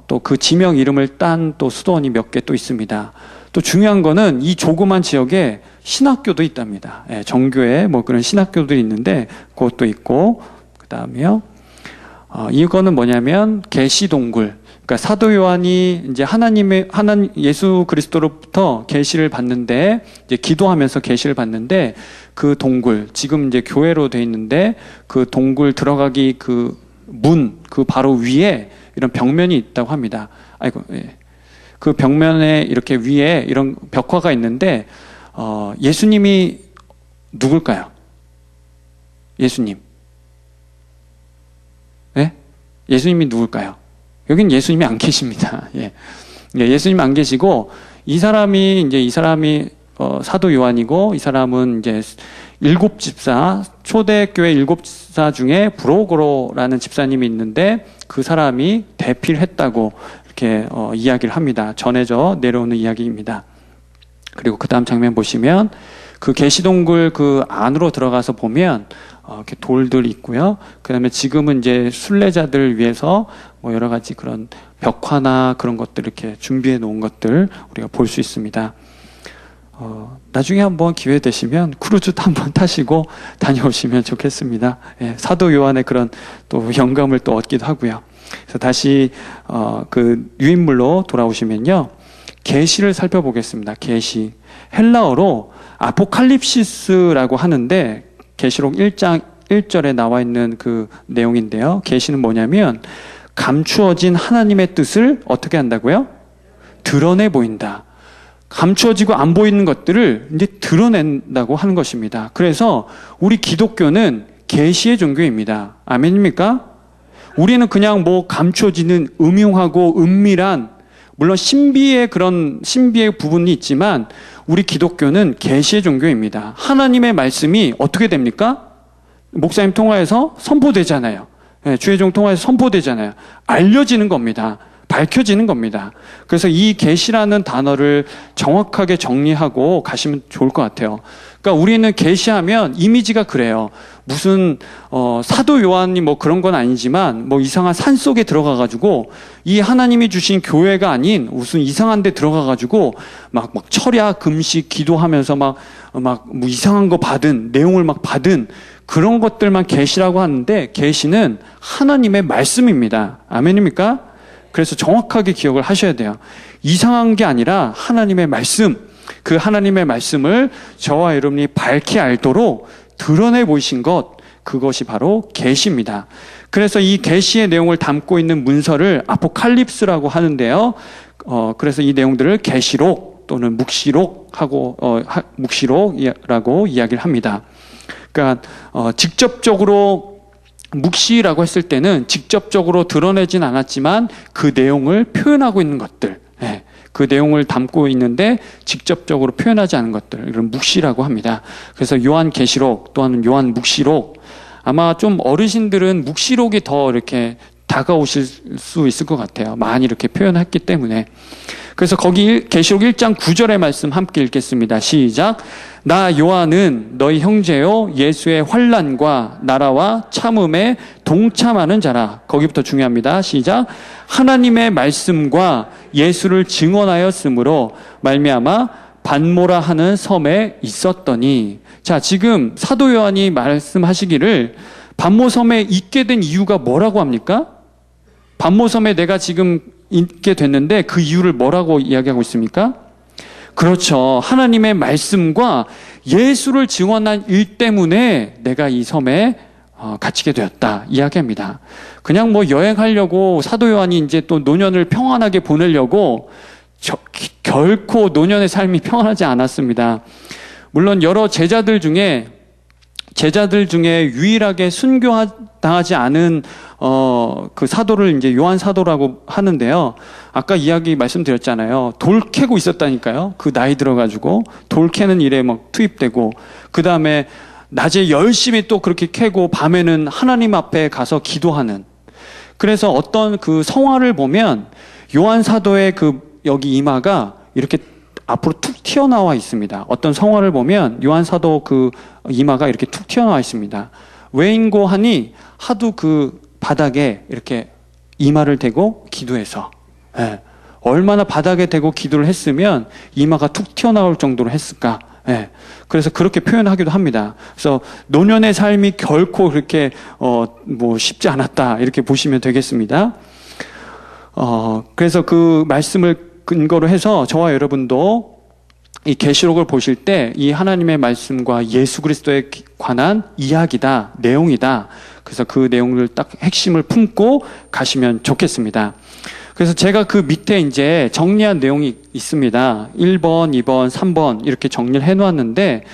A: 또 그 지명 이름을 딴 또 수도원이 몇 개 또 있습니다. 또 중요한 거는 이 조그만 지역에 신학교도 있답니다. 정교회 뭐 그런 신학교들이 있는데 그것도 있고, 그 다음에요. 이거는 뭐냐면 계시동굴. 그러니까 사도 요한이 이제 하나님 예수 그리스도로부터 계시를 받는데 이제 기도하면서 계시를 받는데 그 동굴, 지금 이제 교회로 돼 있는데 그 동굴 들어가기 그 문 그 바로 위에 이런 벽면이 있다고 합니다. 그 벽면에 이렇게 위에 이런 벽화가 있는데 예수님이 누굴까요? 예수님. 네? 예수님이 누굴까요? 여긴 예수님이 안 계십니다. 예수님 안 계시고 이 사람이 사도 요한이고 이 사람은 이제 7집사, 초대교회 7집사 중에 브로고로라는 집사님이 있는데 그 사람이 대피를 했다고 이렇게 이야기를 합니다. 전해져 내려오는 이야기입니다. 그리고 그 다음 장면 보시면 그 계시동굴 그 안으로 들어가서 보면 이렇게 돌들이 있고요. 그 다음에 지금은 이제 순례자들 위해서 뭐 여러 가지 그런 벽화나 그런 것들 이렇게 준비해 놓은 것들 우리가 볼 수 있습니다. 나중에 한번 기회 되시면 크루즈도 한번 타시고 다녀오시면 좋겠습니다. 사도 요한의 그런 또 영감을 또 얻기도 하고요. 그래서 다시 그 유인물로 돌아오시면요, 계시를 살펴보겠습니다. 계시, 헬라어로 아포칼립시스라고 하는데 계시록 1장 1절에 나와 있는 그 내용인데요. 계시는 뭐냐면 감추어진 하나님의 뜻을 어떻게 한다고요? 드러내 보인다. 감추어지고 안 보이는 것들을 이제 드러낸다고 하는 것입니다. 그래서 우리 기독교는 계시의 종교입니다. 아멘입니까? 우리는 그냥 뭐 감추어지는 음흉하고 은밀한, 물론 신비의 부분이 있지만 우리 기독교는 계시의 종교입니다. 하나님의 말씀이 어떻게 됩니까? 목사님 통화에서 선포되잖아요. 주의 종 통화에서 선포되잖아요. 알려지는 겁니다. 밝혀지는 겁니다. 그래서 이 계시라는 단어를 정확하게 정리하고 가시면 좋을 것 같아요. 그러니까 우리는 계시하면 이미지가 그래요. 무슨 사도 요한이 뭐 그런 건 아니지만 뭐 이상한 산 속에 들어가 가지고 이 하나님이 주신 교회가 아닌 무슨 이상한 데 들어가 가지고 막 철야 금식 기도하면서 막 뭐 이상한 거 받은 내용을 막 받은 그런 것들만 계시라고 하는데 계시는 하나님의 말씀입니다. 아멘입니까? 그래서 정확하게 기억을 하셔야 돼요. 이상한 게 아니라 하나님의 말씀, 그 하나님의 말씀을 저와 여러분이 밝히 알도록 드러내 보이신 것, 그것이 바로 계시입니다. 그래서 이 계시의 내용을 담고 있는 문서를 아포칼립스라고 하는데요. 그래서 이 내용들을 계시록 또는 묵시록이라고 이야기를 합니다. 그러니까 직접적으로 묵시라고 했을 때는 직접적으로 드러내진 않았지만 그 내용을 표현하고 있는 것들, 그 내용을 담고 있는데 직접적으로 표현하지 않은 것들, 이런 묵시라고 합니다. 그래서 요한계시록 또는 요한묵시록, 아마 좀 어르신들은 묵시록이 더 이렇게 다가오실 수 있을 것 같아요. 많이 이렇게 표현했기 때문에. 그래서 거기 계시록 1장 9절의 말씀 함께 읽겠습니다. 시작. 나 요한은 너희 형제요 예수의 환난과 나라와 참음에 동참하는 자라. 거기부터 중요합니다. 시작. 하나님의 말씀과 예수를 증언하였으므로 말미암아 반모라 하는 섬에 있었더니. 자, 지금 사도 요한이 말씀하시기를 반모섬에 있게 된 이유가 뭐라고 합니까? 반모섬에 내가 지금 있게 됐는데 그 이유를 뭐라고 이야기하고 있습니까? 그렇죠. 하나님의 말씀과 예수를 증언한 일 때문에 내가 이 섬에 갇히게 되었다 이야기합니다. 그냥 뭐 여행하려고 사도 요한이 이제 또 노년을 평안하게 보내려고 결코 노년의 삶이 평안하지 않았습니다. 물론 여러 제자들 중에 유일하게 순교당하지 않은 그 사도를 이제 요한 사도라고 하는데요. 아까 이야기 말씀드렸잖아요. 돌 캐고 있었다니까요. 그 나이 들어가지고 돌 캐는 일에 막 투입되고, 그 다음에 낮에 열심히 또 그렇게 캐고 밤에는 하나님 앞에 가서 기도하는. 그래서 어떤 그 성화를 보면 요한 사도의 그 여기 이마가 이렇게 앞으로 툭 튀어나와 있습니다. 어떤 성화를 보면 요한 사도 그 이마가 이렇게 툭 튀어나와 있습니다. 왜인고 하니 하도 그 바닥에 이렇게 이마를 대고 기도해서, 얼마나 바닥에 대고 기도를 했으면 이마가 툭 튀어나올 정도로 했을까. 그래서 그렇게 표현하기도 합니다. 그래서 노년의 삶이 결코 그렇게 뭐 쉽지 않았다 이렇게 보시면 되겠습니다. 그래서 그 말씀을 근거로 해서 저와 여러분도 이 계시록을 보실 때 이 하나님의 말씀과 예수 그리스도에 관한 이야기다, 내용이다. 그래서 그 내용을 딱 핵심을 품고 가시면 좋겠습니다. 그래서 제가 그 밑에 이제 정리한 내용이 있습니다. 1번, 2번, 3번 이렇게 정리를 해 놓았는데,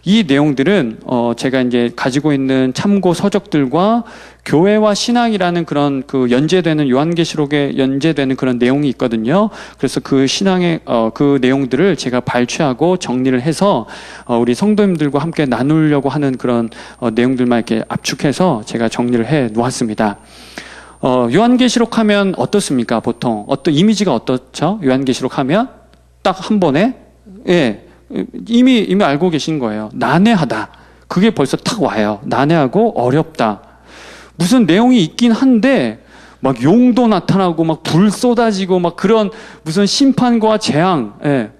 A: 이 내용들은 제가 이제 가지고 있는 참고 서적들과 교회와 신앙이라는 그런 그 연재되는 요한계시록에 연재되는 그런 내용이 있거든요. 그래서 그 신앙의 그 내용들을 제가 발췌하고 정리를 해서 우리 성도님들과 함께 나누려고 하는 그런 내용들만 이렇게 압축해서 제가 정리를 해 놓았습니다. 요한계시록 하면 어떻습니까? 보통 어떤 이미지가 어떻죠? 요한계시록 하면 딱 한 번에, 이미 알고 계신 거예요. 난해하다. 그게 벌써 탁 와요. 난해하고 어렵다. 무슨 내용이 있긴 한데 막 용도 나타나고 막 불 쏟아지고 막 그런 무슨 심판과 재앙,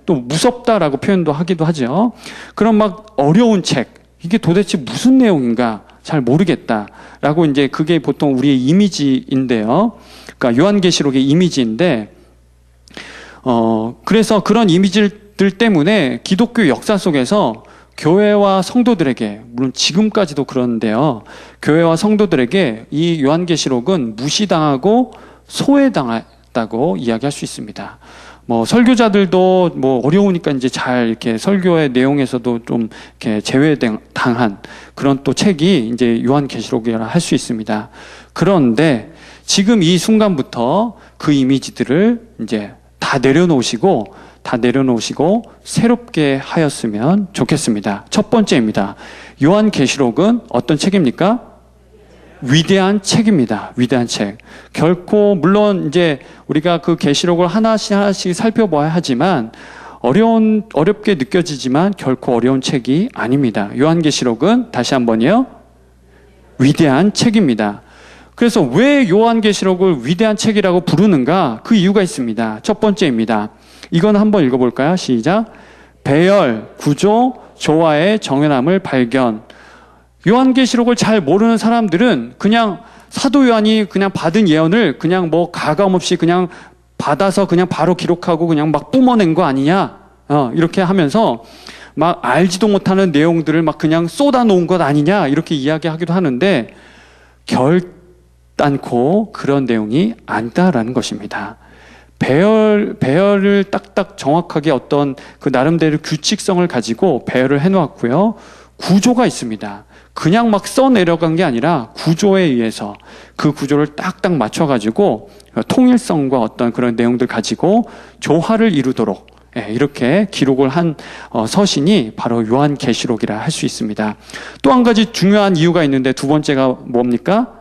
A: 또 무섭다라고 표현도 하기도 하죠. 그런 막 어려운 책. 이게 도대체 무슨 내용인가 잘 모르겠다라고, 이제 그게 보통 우리의 이미지인데요. 그러니까 요한계시록의 이미지인데, 그래서 그런 이미지들 때문에 기독교 역사 속에서 교회와 성도들에게, 물론 지금까지도 그런데요, 교회와 성도들에게 이 요한계시록은 무시당하고 소외당했다고 이야기할 수 있습니다. 뭐 설교자들도 뭐 어려우니까 이제 잘 이렇게 설교의 내용에서도 좀 이렇게 제외당한 그런 또 책이 이제 요한계시록이라 할 수 있습니다. 그런데 지금 이 순간부터 그 이미지들을 이제 다 내려놓으시고 새롭게 하였으면 좋겠습니다. 첫 번째입니다. 요한계시록은 어떤 책입니까? 위대한 책입니다. 위대한 책. 결코, 물론 이제 우리가 그 계시록을 하나씩 살펴봐야 하지만 어렵게 느껴지지만 결코 어려운 책이 아닙니다. 요한계시록은 다시 한번요, 위대한 책입니다. 그래서 왜 요한계시록을 위대한 책이라고 부르는가? 그 이유가 있습니다. 첫 번째입니다. 이건 한번 읽어볼까요? 시작. 배열, 구조, 조화의 정연함을 발견. 요한계시록을 잘 모르는 사람들은 그냥 사도 요한이 그냥 받은 예언을 그냥 뭐 가감 없이 그냥 받아서 그냥 바로 기록하고 그냥 막 뿜어낸 거 아니냐? 이렇게 하면서 막 알지도 못하는 내용들을 막 그냥 쏟아놓은 것 아니냐? 이렇게 이야기하기도 하는데 결단코 그런 내용이 아니다라는 것입니다. 배열을 딱딱 정확하게 어떤 그 나름대로 규칙성을 가지고 배열을 해놓았고요. 구조가 있습니다. 그냥 막 써내려간 게 아니라 구조에 의해서 그 구조를 딱딱 맞춰가지고 통일성과 어떤 그런 내용들 가지고 조화를 이루도록 이렇게 기록을 한 서신이 바로 요한계시록이라 할 수 있습니다. 또 한 가지 중요한 이유가 있는데 두 번째가 뭡니까?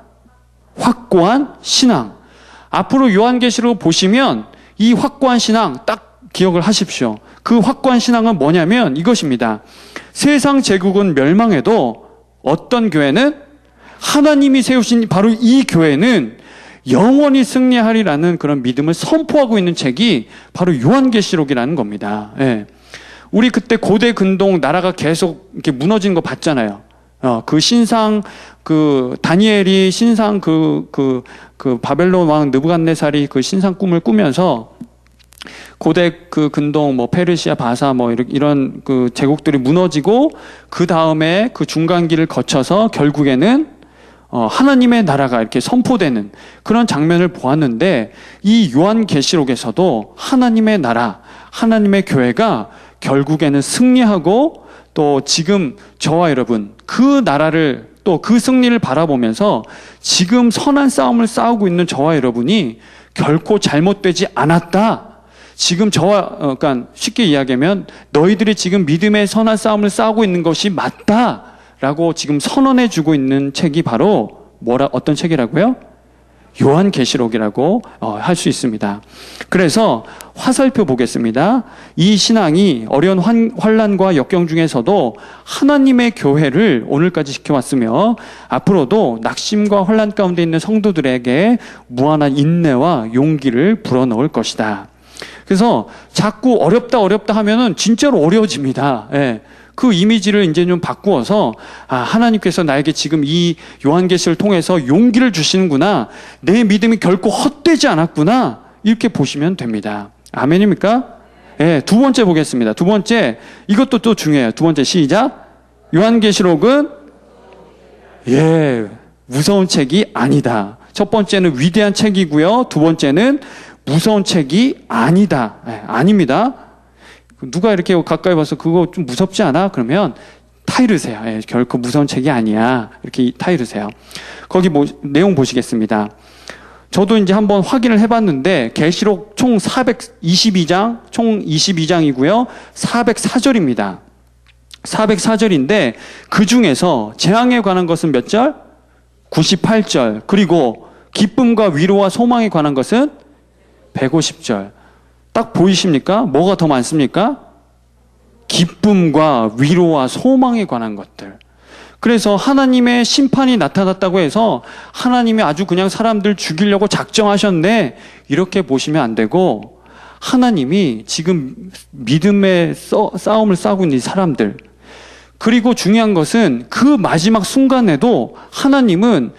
A: 확고한 신앙. 앞으로 요한계시록을 보시면 이 확고한 신앙 딱 기억을 하십시오. 그 확고한 신앙은 뭐냐면 이것입니다. 세상 제국은 멸망해도 어떤 교회는 하나님이 세우신 바로 이 교회는 영원히 승리하리라는 그런 믿음을 선포하고 있는 책이 바로 요한계시록이라는 겁니다. 예. 우리 그때 고대 근동 나라가 계속 이렇게 무너지는 거 봤잖아요. 그 신상, 다니엘이 신상 바벨론 왕 느부갓네살이 그 신상 꿈을 꾸면서 고대 그 근동 뭐 페르시아 바사 뭐 이런 그 제국들이 무너지고 그 다음에 그 중간기를 거쳐서 결국에는 하나님의 나라가 이렇게 선포되는 그런 장면을 보았는데 이 요한계시록에서도 하나님의 나라, 하나님의 교회가 결국에는 승리하고 또 지금 저와 여러분 그 나라를 또 그 승리를 바라보면서 지금 선한 싸움을 싸우고 있는 저와 여러분이 결코 잘못되지 않았다. 지금 그러니까 쉽게 이야기하면 너희들이 지금 믿음의 선한 싸움을 싸우고 있는 것이 맞다라고 지금 선언해주고 있는 책이 바로 어떤 책이라고요? 요한계시록이라고 할 수 있습니다. 그래서 화살표 보겠습니다. 이 신앙이 어려운 환난과 역경 중에서도 하나님의 교회를 오늘까지 지켜왔으며 앞으로도 낙심과 환난 가운데 있는 성도들에게 무한한 인내와 용기를 불어넣을 것이다. 그래서 자꾸 어렵다 하면은 진짜로 어려워집니다. 예. 그 이미지를 이제 좀 바꾸어서 하나님께서 나에게 지금 이 요한계시를 통해서 용기를 주시는구나. 내 믿음이 결코 헛되지 않았구나. 이렇게 보시면 됩니다. 아멘입니까? 예, 두 번째 보겠습니다. 두 번째, 이것도 또 중요해요. 두 번째 시작. 요한계시록은 무서운 책이 아니다. 첫 번째는 위대한 책이고요. 두 번째는 무서운 책이 아니다. 아닙니다. 누가 이렇게 가까이 봐서 그거 좀 무섭지 않아? 그러면 타이르세요. 결코 무서운 책이 아니야. 이렇게 타이르세요. 거기 내용 보시겠습니다. 저도 이제 한번 확인을 해봤는데 계시록 총 422장, 총 22장이고요. 404절입니다. 404절인데 그 중에서 재앙에 관한 것은 몇 절? 98절. 그리고 기쁨과 위로와 소망에 관한 것은 150절. 딱 보이십니까? 뭐가 더 많습니까? 기쁨과 위로와 소망에 관한 것들. 그래서 하나님의 심판이 나타났다고 해서 하나님이 아주 그냥 사람들 죽이려고 작정하셨네. 이렇게 보시면 안 되고 하나님이 지금 믿음의 싸움을 싸우고 있는 이 사람들. 그리고 중요한 것은 그 마지막 순간에도 하나님은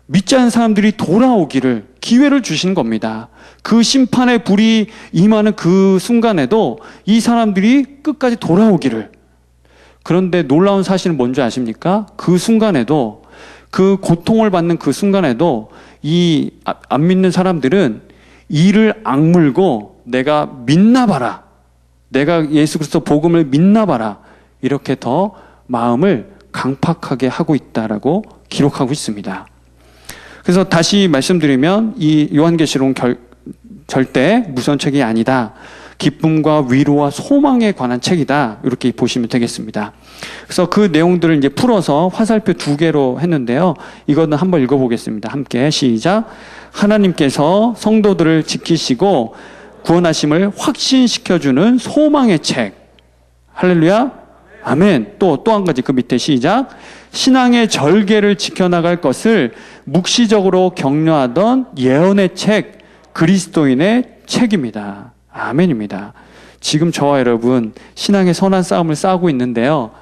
A: 믿지 않는 사람들이 돌아오기를 기회를 주신 겁니다. 그 심판의 불이 임하는 그 순간에도 이 사람들이 끝까지 돌아오기를. 그런데 놀라운 사실은 뭔지 아십니까? 그 순간에도, 그 고통을 받는 그 순간에도 이 안 믿는 사람들은 이를 악물고 내가 믿나 봐라. 내가 예수 그리스도 복음을 믿나 봐라. 이렇게 더 마음을 강팍하게 하고 있다라고 기록하고 있습니다. 그래서 다시 말씀드리면 이 요한계시록은 절대 무서운 책이 아니다. 기쁨과 위로와 소망에 관한 책이다. 이렇게 보시면 되겠습니다. 그래서 그 내용들을 이제 풀어서 화살표 2개로 했는데요. 이거는 한번 읽어보겠습니다. 함께 시작. 하나님께서 성도들을 지키시고 구원하심을 확신시켜주는 소망의 책. 할렐루야. 아멘. 또 한 가지 그 밑에 시작. 신앙의 절개를 지켜나갈 것을 묵시적으로 격려하던 예언의 책, 그리스도인의 책입니다. 아멘입니다. 지금 저와 여러분 신앙의 선한 싸움을 싸우고 있는데요.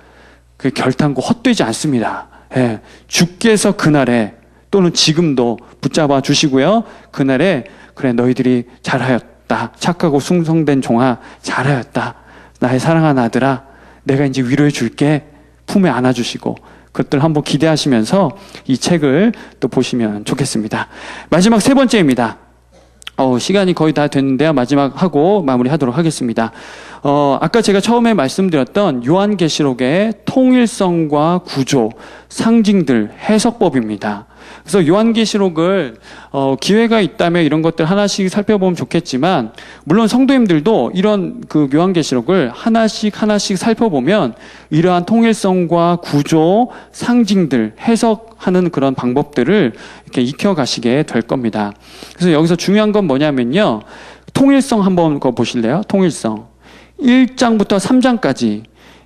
A: 그 결단코 헛되지 않습니다. 예, 주께서 그날에 또는 지금도 붙잡아 주시고요. 그날에 그래 너희들이 잘하였다. 착하고 충성된 종아 잘하였다. 나의 사랑하는 아들아 내가 이제 위로해 줄게. 품에 안아주시고 그것들 한번 기대하시면서 이 책을 또 보시면 좋겠습니다. 마지막 세 번째입니다. 시간이 거의 다 됐는데요. 마지막 하고 마무리하도록 하겠습니다. 아까 제가 처음에 말씀드렸던 요한계시록의 통일성과 구조, 상징들, 해석법입니다. 그래서 요한계시록을 기회가 있다면 이런 것들 하나씩 살펴보면 좋겠지만 물론 성도님들도 이런 그 요한계시록을 하나씩 살펴보면 이러한 통일성과 구조, 상징들, 해석하는 그런 방법들을 이렇게 익혀가시게 될 겁니다. 그래서 여기서 중요한 건 뭐냐면요. 통일성 한번 보실래요? 통일성. 1장부터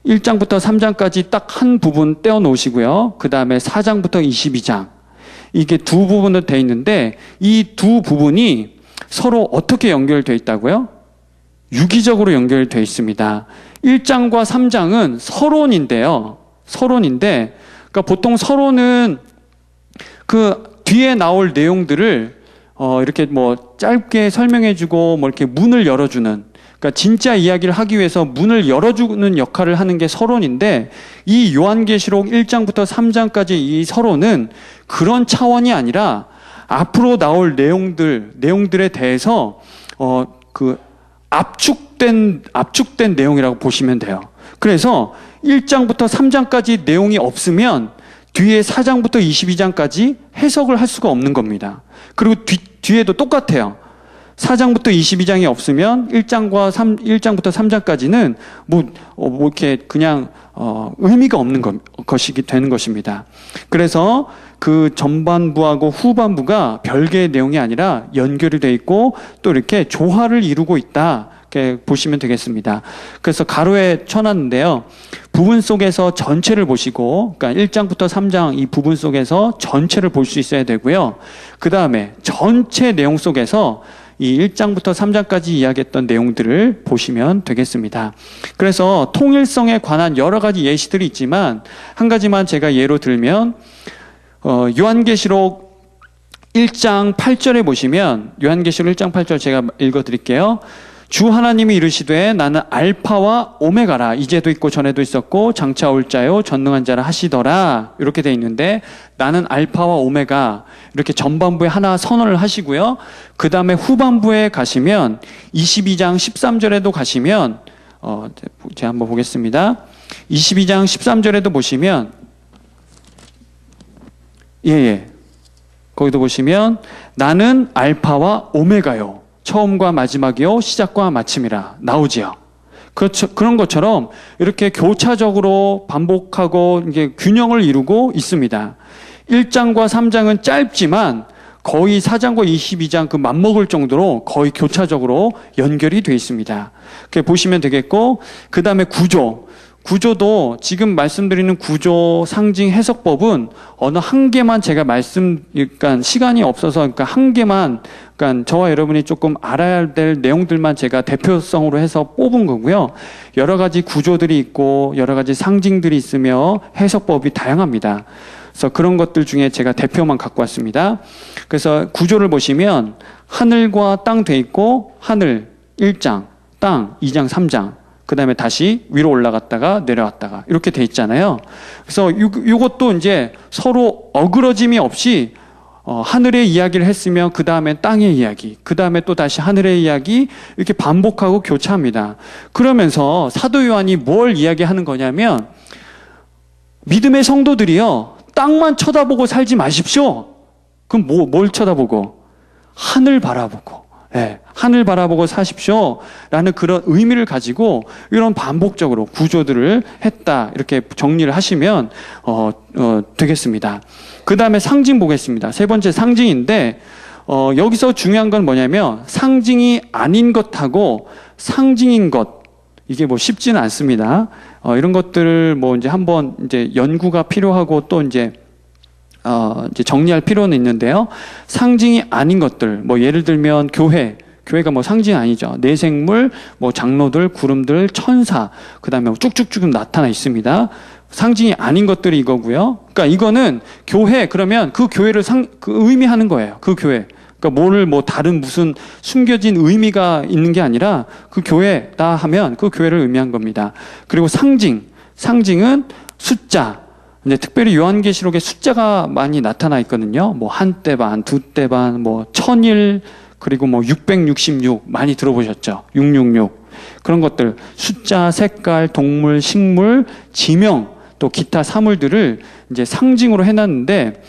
A: 3장까지 딱 한 부분 떼어 놓으시고요. 그 다음에 4장부터 22장. 이게 두 부분으로 되어 있는데 이 두 부분이 서로 어떻게 연결되어 있다고요? 유기적으로 연결되어 있습니다. 1장과 3장은 서론인데요. 서론인데 그러니까 보통 서론은 그 뒤에 나올 내용들을 이렇게 뭐 짧게 설명해주고 뭐 이렇게 문을 열어주는 그러니까 진짜 이야기를 하기 위해서 문을 열어주는 역할을 하는 게 서론인데 이 요한계시록 1장부터 3장까지 이 서론은 그런 차원이 아니라 앞으로 나올 내용들에 대해서 그 압축된 내용이라고 보시면 돼요. 그래서 1장부터 3장까지 내용이 없으면 뒤에 4장부터 22장까지 해석을 할 수가 없는 겁니다. 그리고 뒤에도 똑같아요. 4장부터 22장이 없으면 1장부터 3장까지는 뭐 이렇게 그냥 의미가 없는 것이 되는 것입니다. 그래서 그 전반부하고 후반부가 별개의 내용이 아니라 연결이 되어 있고 또 이렇게 조화를 이루고 있다. 이렇게 보시면 되겠습니다. 그래서 가로에 쳐놨는데요. 부분 속에서 전체를 보시고, 그러니까 1장부터 3장 이 부분 속에서 전체를 볼 수 있어야 되고요. 그 다음에 전체 내용 속에서 이 1장부터 3장까지 이야기했던 내용들을 보시면 되겠습니다. 그래서 통일성에 관한 여러 가지 예시들이 있지만 한 가지만 제가 예로 들면 요한계시록 1장 8절에 보시면 요한계시록 1장 8절 제가 읽어드릴게요. 주 하나님이 이르시되 나는 알파와 오메가라. 이제도 있고 전에도 있었고 장차 올 자요 전능한 자라 하시더라. 이렇게 돼 있는데 나는 알파와 오메가 이렇게 전반부에 하나 선언을 하시고요. 그 다음에 후반부에 가시면 22장 13절에도 가시면 제가 한번 보겠습니다. 22장 13절에도 보시면 거기도 보시면 나는 알파와 오메가요. 처음과 마지막이요 시작과 마침이라 나오지요. 그렇죠. 그런 것처럼 이렇게 교차적으로 반복하고 이게 균형을 이루고 있습니다. 1장과 3장은 짧지만 거의 4장과 22장 그 맞먹을 정도로 거의 교차적으로 연결이 되어 있습니다. 그렇게 보시면 되겠고 그 다음에 구조도 지금 말씀드리는 구조, 상징, 해석법은 어느 한 개만 제가 그러니까 시간이 없어서 그러니까 한 개만 그러니까 저와 여러분이 조금 알아야 될 내용들만 제가 대표성으로 해서 뽑은 거고요. 여러 가지 구조들이 있고 여러 가지 상징들이 있으며 해석법이 다양합니다. 그래서 그런 것들 중에 제가 대표만 갖고 왔습니다. 그래서 구조를 보시면 하늘과 땅 돼 있고 하늘 1장, 땅 2장, 3장 그 다음에 다시 위로 올라갔다가 내려왔다가 이렇게 돼 있잖아요. 그래서 이것도 이제 서로 어그러짐이 없이 하늘의 이야기를 했으면 그 다음에 땅의 이야기, 그 다음에 또 다시 하늘의 이야기 이렇게 반복하고 교차합니다. 그러면서 사도 요한이 뭘 이야기하는 거냐면 믿음의 성도들이요 땅만 쳐다보고 살지 마십시오. 그럼 뭘 쳐다보고? 하늘 바라보고. 하늘 바라보고 사십시오. 라는 그런 의미를 가지고 이런 반복적으로 구조들을 했다. 이렇게 정리를 하시면, 되겠습니다. 그 다음에 상징 보겠습니다. 세 번째 상징인데, 여기서 중요한 건 뭐냐면 상징이 아닌 것하고 상징인 것. 이게 뭐 쉽지는 않습니다. 이런 것들을 뭐 이제 한번 이제 연구가 필요하고 또 이제 정리할 필요는 있는데요. 상징이 아닌 것들, 뭐 예를 들면 교회가 뭐 상징 아니죠. 내생물, 뭐 장로들, 구름들, 천사, 그 다음에 쭉쭉쭉 나타나 있습니다. 상징이 아닌 것들이 이거고요. 그러니까 이거는 교회, 그러면 그 교회를 의미하는 거예요. 그 교회. 그러니까 뭐를 뭐 다른 무슨 숨겨진 의미가 있는 게 아니라 그 교회다 하면 그 교회를 의미한 겁니다. 그리고 상징은 숫자. 이제 특별히 요한계시록에 숫자가 많이 나타나 있거든요. 뭐 한때 반, 두때 반, 뭐 천일, 그리고 뭐 666 많이 들어보셨죠? 666. 그런 것들, 숫자, 색깔, 동물, 식물, 지명, 또 기타 사물들을 이제 상징으로 해놨는데,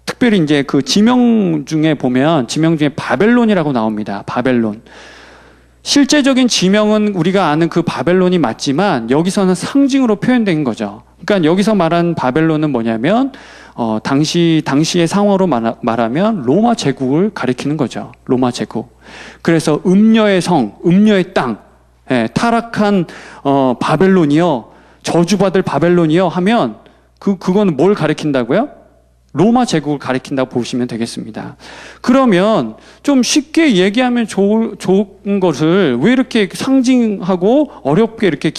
A: 특별히 이제 그 지명 중에 보면, 지명 중에 바벨론이라고 나옵니다. 바벨론. 실제적인 지명은 우리가 아는 그 바벨론이 맞지만, 여기서는 상징으로 표현된 거죠. 그러니까 여기서 말한 바벨론은 뭐냐면, 당시의 상어로 말하면 로마 제국을 가리키는 거죠. 로마 제국. 그래서 음녀의 성, 음녀의 땅, 예, 타락한 바벨론이요, 저주받을 바벨론이요 하면 그거는 뭘 가리킨다고요? 로마 제국을 가리킨다고 보시면 되겠습니다. 그러면 좀 쉽게 얘기하면 좋은 것을 왜 이렇게 상징하고 어렵게 이렇게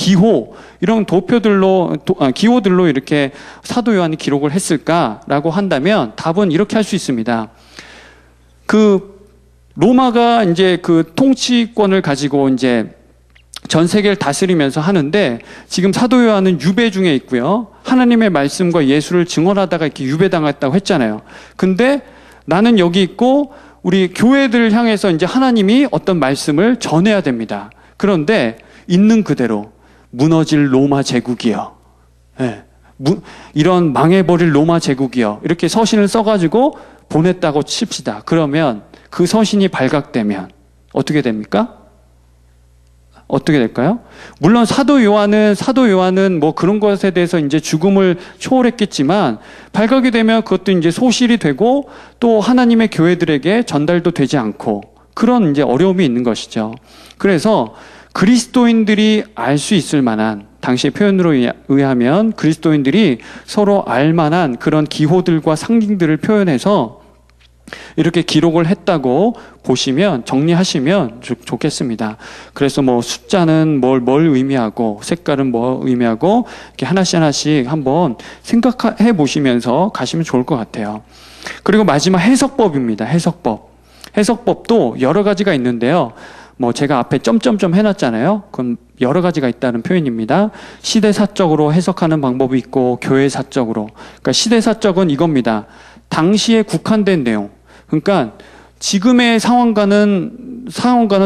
A: 이런 기호들로 이렇게 사도 요한이 기록을 했을까라고 한다면 답은 이렇게 할 수 있습니다. 로마가 이제 그 통치권을 가지고 이제 전 세계를 다스리면서 하는데, 지금 사도 요한은 유배 중에 있고요. 하나님의 말씀과 예수를 증언하다가 이렇게 유배당했다고 했잖아요. 근데 나는 여기 있고 우리 교회들을 향해서 이제 하나님이 어떤 말씀을 전해야 됩니다. 그런데 있는 그대로 무너질 로마 제국이요. 네. 이런 망해버릴 로마 제국이요. 이렇게 서신을 써가지고 보냈다고 칩시다. 그러면 그 서신이 발각되면 어떻게 됩니까? 어떻게 될까요? 물론 사도 요한은 뭐 그런 것에 대해서 이제 죽음을 초월했겠지만, 발각이 되면 그것도 이제 소실이 되고 또 하나님의 교회들에게 전달도 되지 않고, 그런 이제 어려움이 있는 것이죠. 그래서 그리스도인들이 알 수 있을 만한, 당시의 표현으로 의하면 그리스도인들이 서로 알 만한 그런 기호들과 상징들을 표현해서 이렇게 기록을 했다고 보시면, 정리하시면 좋겠습니다. 그래서 뭐 숫자는 뭘 의미하고, 색깔은 뭐 의미하고, 이렇게 하나씩 한번 생각해 보시면서 가시면 좋을 것 같아요. 그리고 마지막 해석법입니다. 해석법도 여러 가지가 있는데요. 뭐 제가 앞에 점점점 해놨잖아요. 그건 여러 가지가 있다는 표현입니다. 시대사적으로 해석하는 방법이 있고, 교회사적으로. 그러니까 시대사적은 이겁니다. 당시에 국한된 내용. 그러니까 지금의 상황과는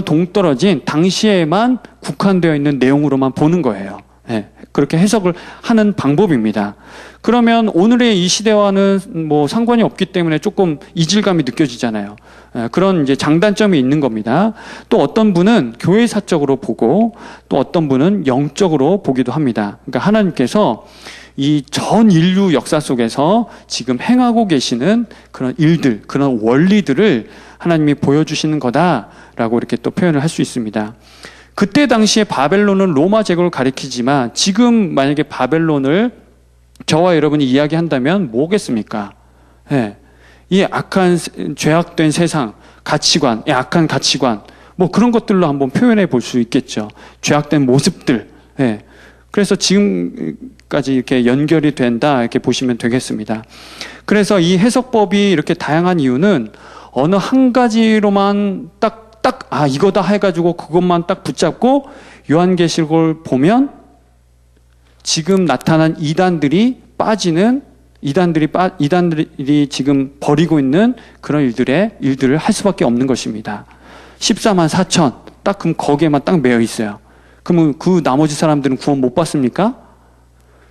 A: 동떨어진 당시에만 국한되어 있는 내용으로만 보는 거예요. 네, 그렇게 해석을 하는 방법입니다. 그러면 오늘의 이 시대와는 뭐 상관이 없기 때문에 조금 이질감이 느껴지잖아요. 그런 이제 장단점이 있는 겁니다. 또 어떤 분은 교회사적으로 보고, 또 어떤 분은 영적으로 보기도 합니다. 그러니까 하나님께서 이 전 인류 역사 속에서 지금 행하고 계시는 그런 일들, 그런 원리들을 하나님이 보여주시는 거다라고 이렇게 또 표현을 할 수 있습니다. 그때 당시에 바벨론은 로마 제국을 가리키지만, 지금 만약에 바벨론을 저와 여러분이 이야기한다면 뭐겠습니까? 예. 이 악한, 죄악된 세상, 가치관, 악한 가치관, 뭐 그런 것들로 한번 표현해 볼 수 있겠죠. 죄악된 모습들. 예. 그래서 지금까지 이렇게 연결이 된다, 이렇게 보시면 되겠습니다. 그래서 이 해석법이 이렇게 다양한 이유는 어느 한 가지로만 이거다 해가지고 그것만 딱 붙잡고 요한계시록을 보면 지금 나타난 이단들이 지금 벌이고 있는 그런 일들을 할 수밖에 없는 것입니다. 14만 4천, 그럼 거기에만 딱 매여 있어요. 그러면 그 나머지 사람들은 구원 못 받습니까?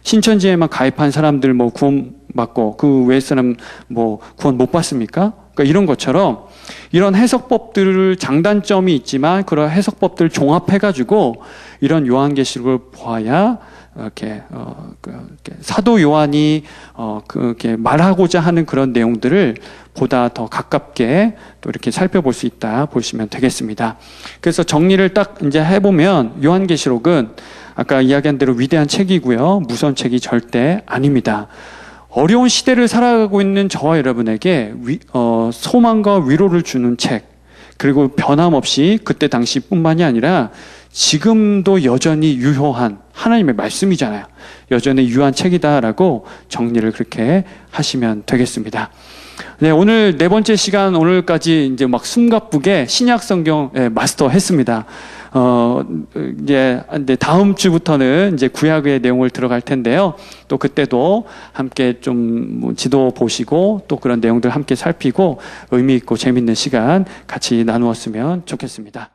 A: 신천지에만 가입한 사람들 뭐 구원 받고 그 외의 사람 뭐 구원 못 받습니까? 그러니까 이런 것처럼 이런 해석법들을 장단점이 있지만 그런 해석법들을 종합해가지고 이런 요한계시록을 보아야 이렇게 사도 요한이 그렇게 말하고자 하는 그런 내용들을 보다 더 가깝게 또 이렇게 살펴볼 수 있다 보시면 되겠습니다. 그래서 정리를 딱 이제 해보면 요한계시록은 아까 이야기한 대로 위대한 책이고요, 무서운 책이 절대 아닙니다. 어려운 시대를 살아가고 있는 저와 여러분에게 소망과 위로를 주는 책, 그리고 변함없이 그때 당시뿐만이 아니라 지금도 여전히 유효한 하나님의 말씀이잖아요. 여전히 유효한 책이다라고 정리를 그렇게 하시면 되겠습니다. 네, 오늘 네 번째 시간, 오늘까지 이제 막 숨가쁘게 신약 성경 마스터 했습니다. 이제 다음 주부터는 이제 구약의 내용을 들어갈 텐데요. 또 그때도 함께 좀 지도 보시고 또 그런 내용들 함께 살피고 의미 있고 재밌는 시간 같이 나누었으면 좋겠습니다.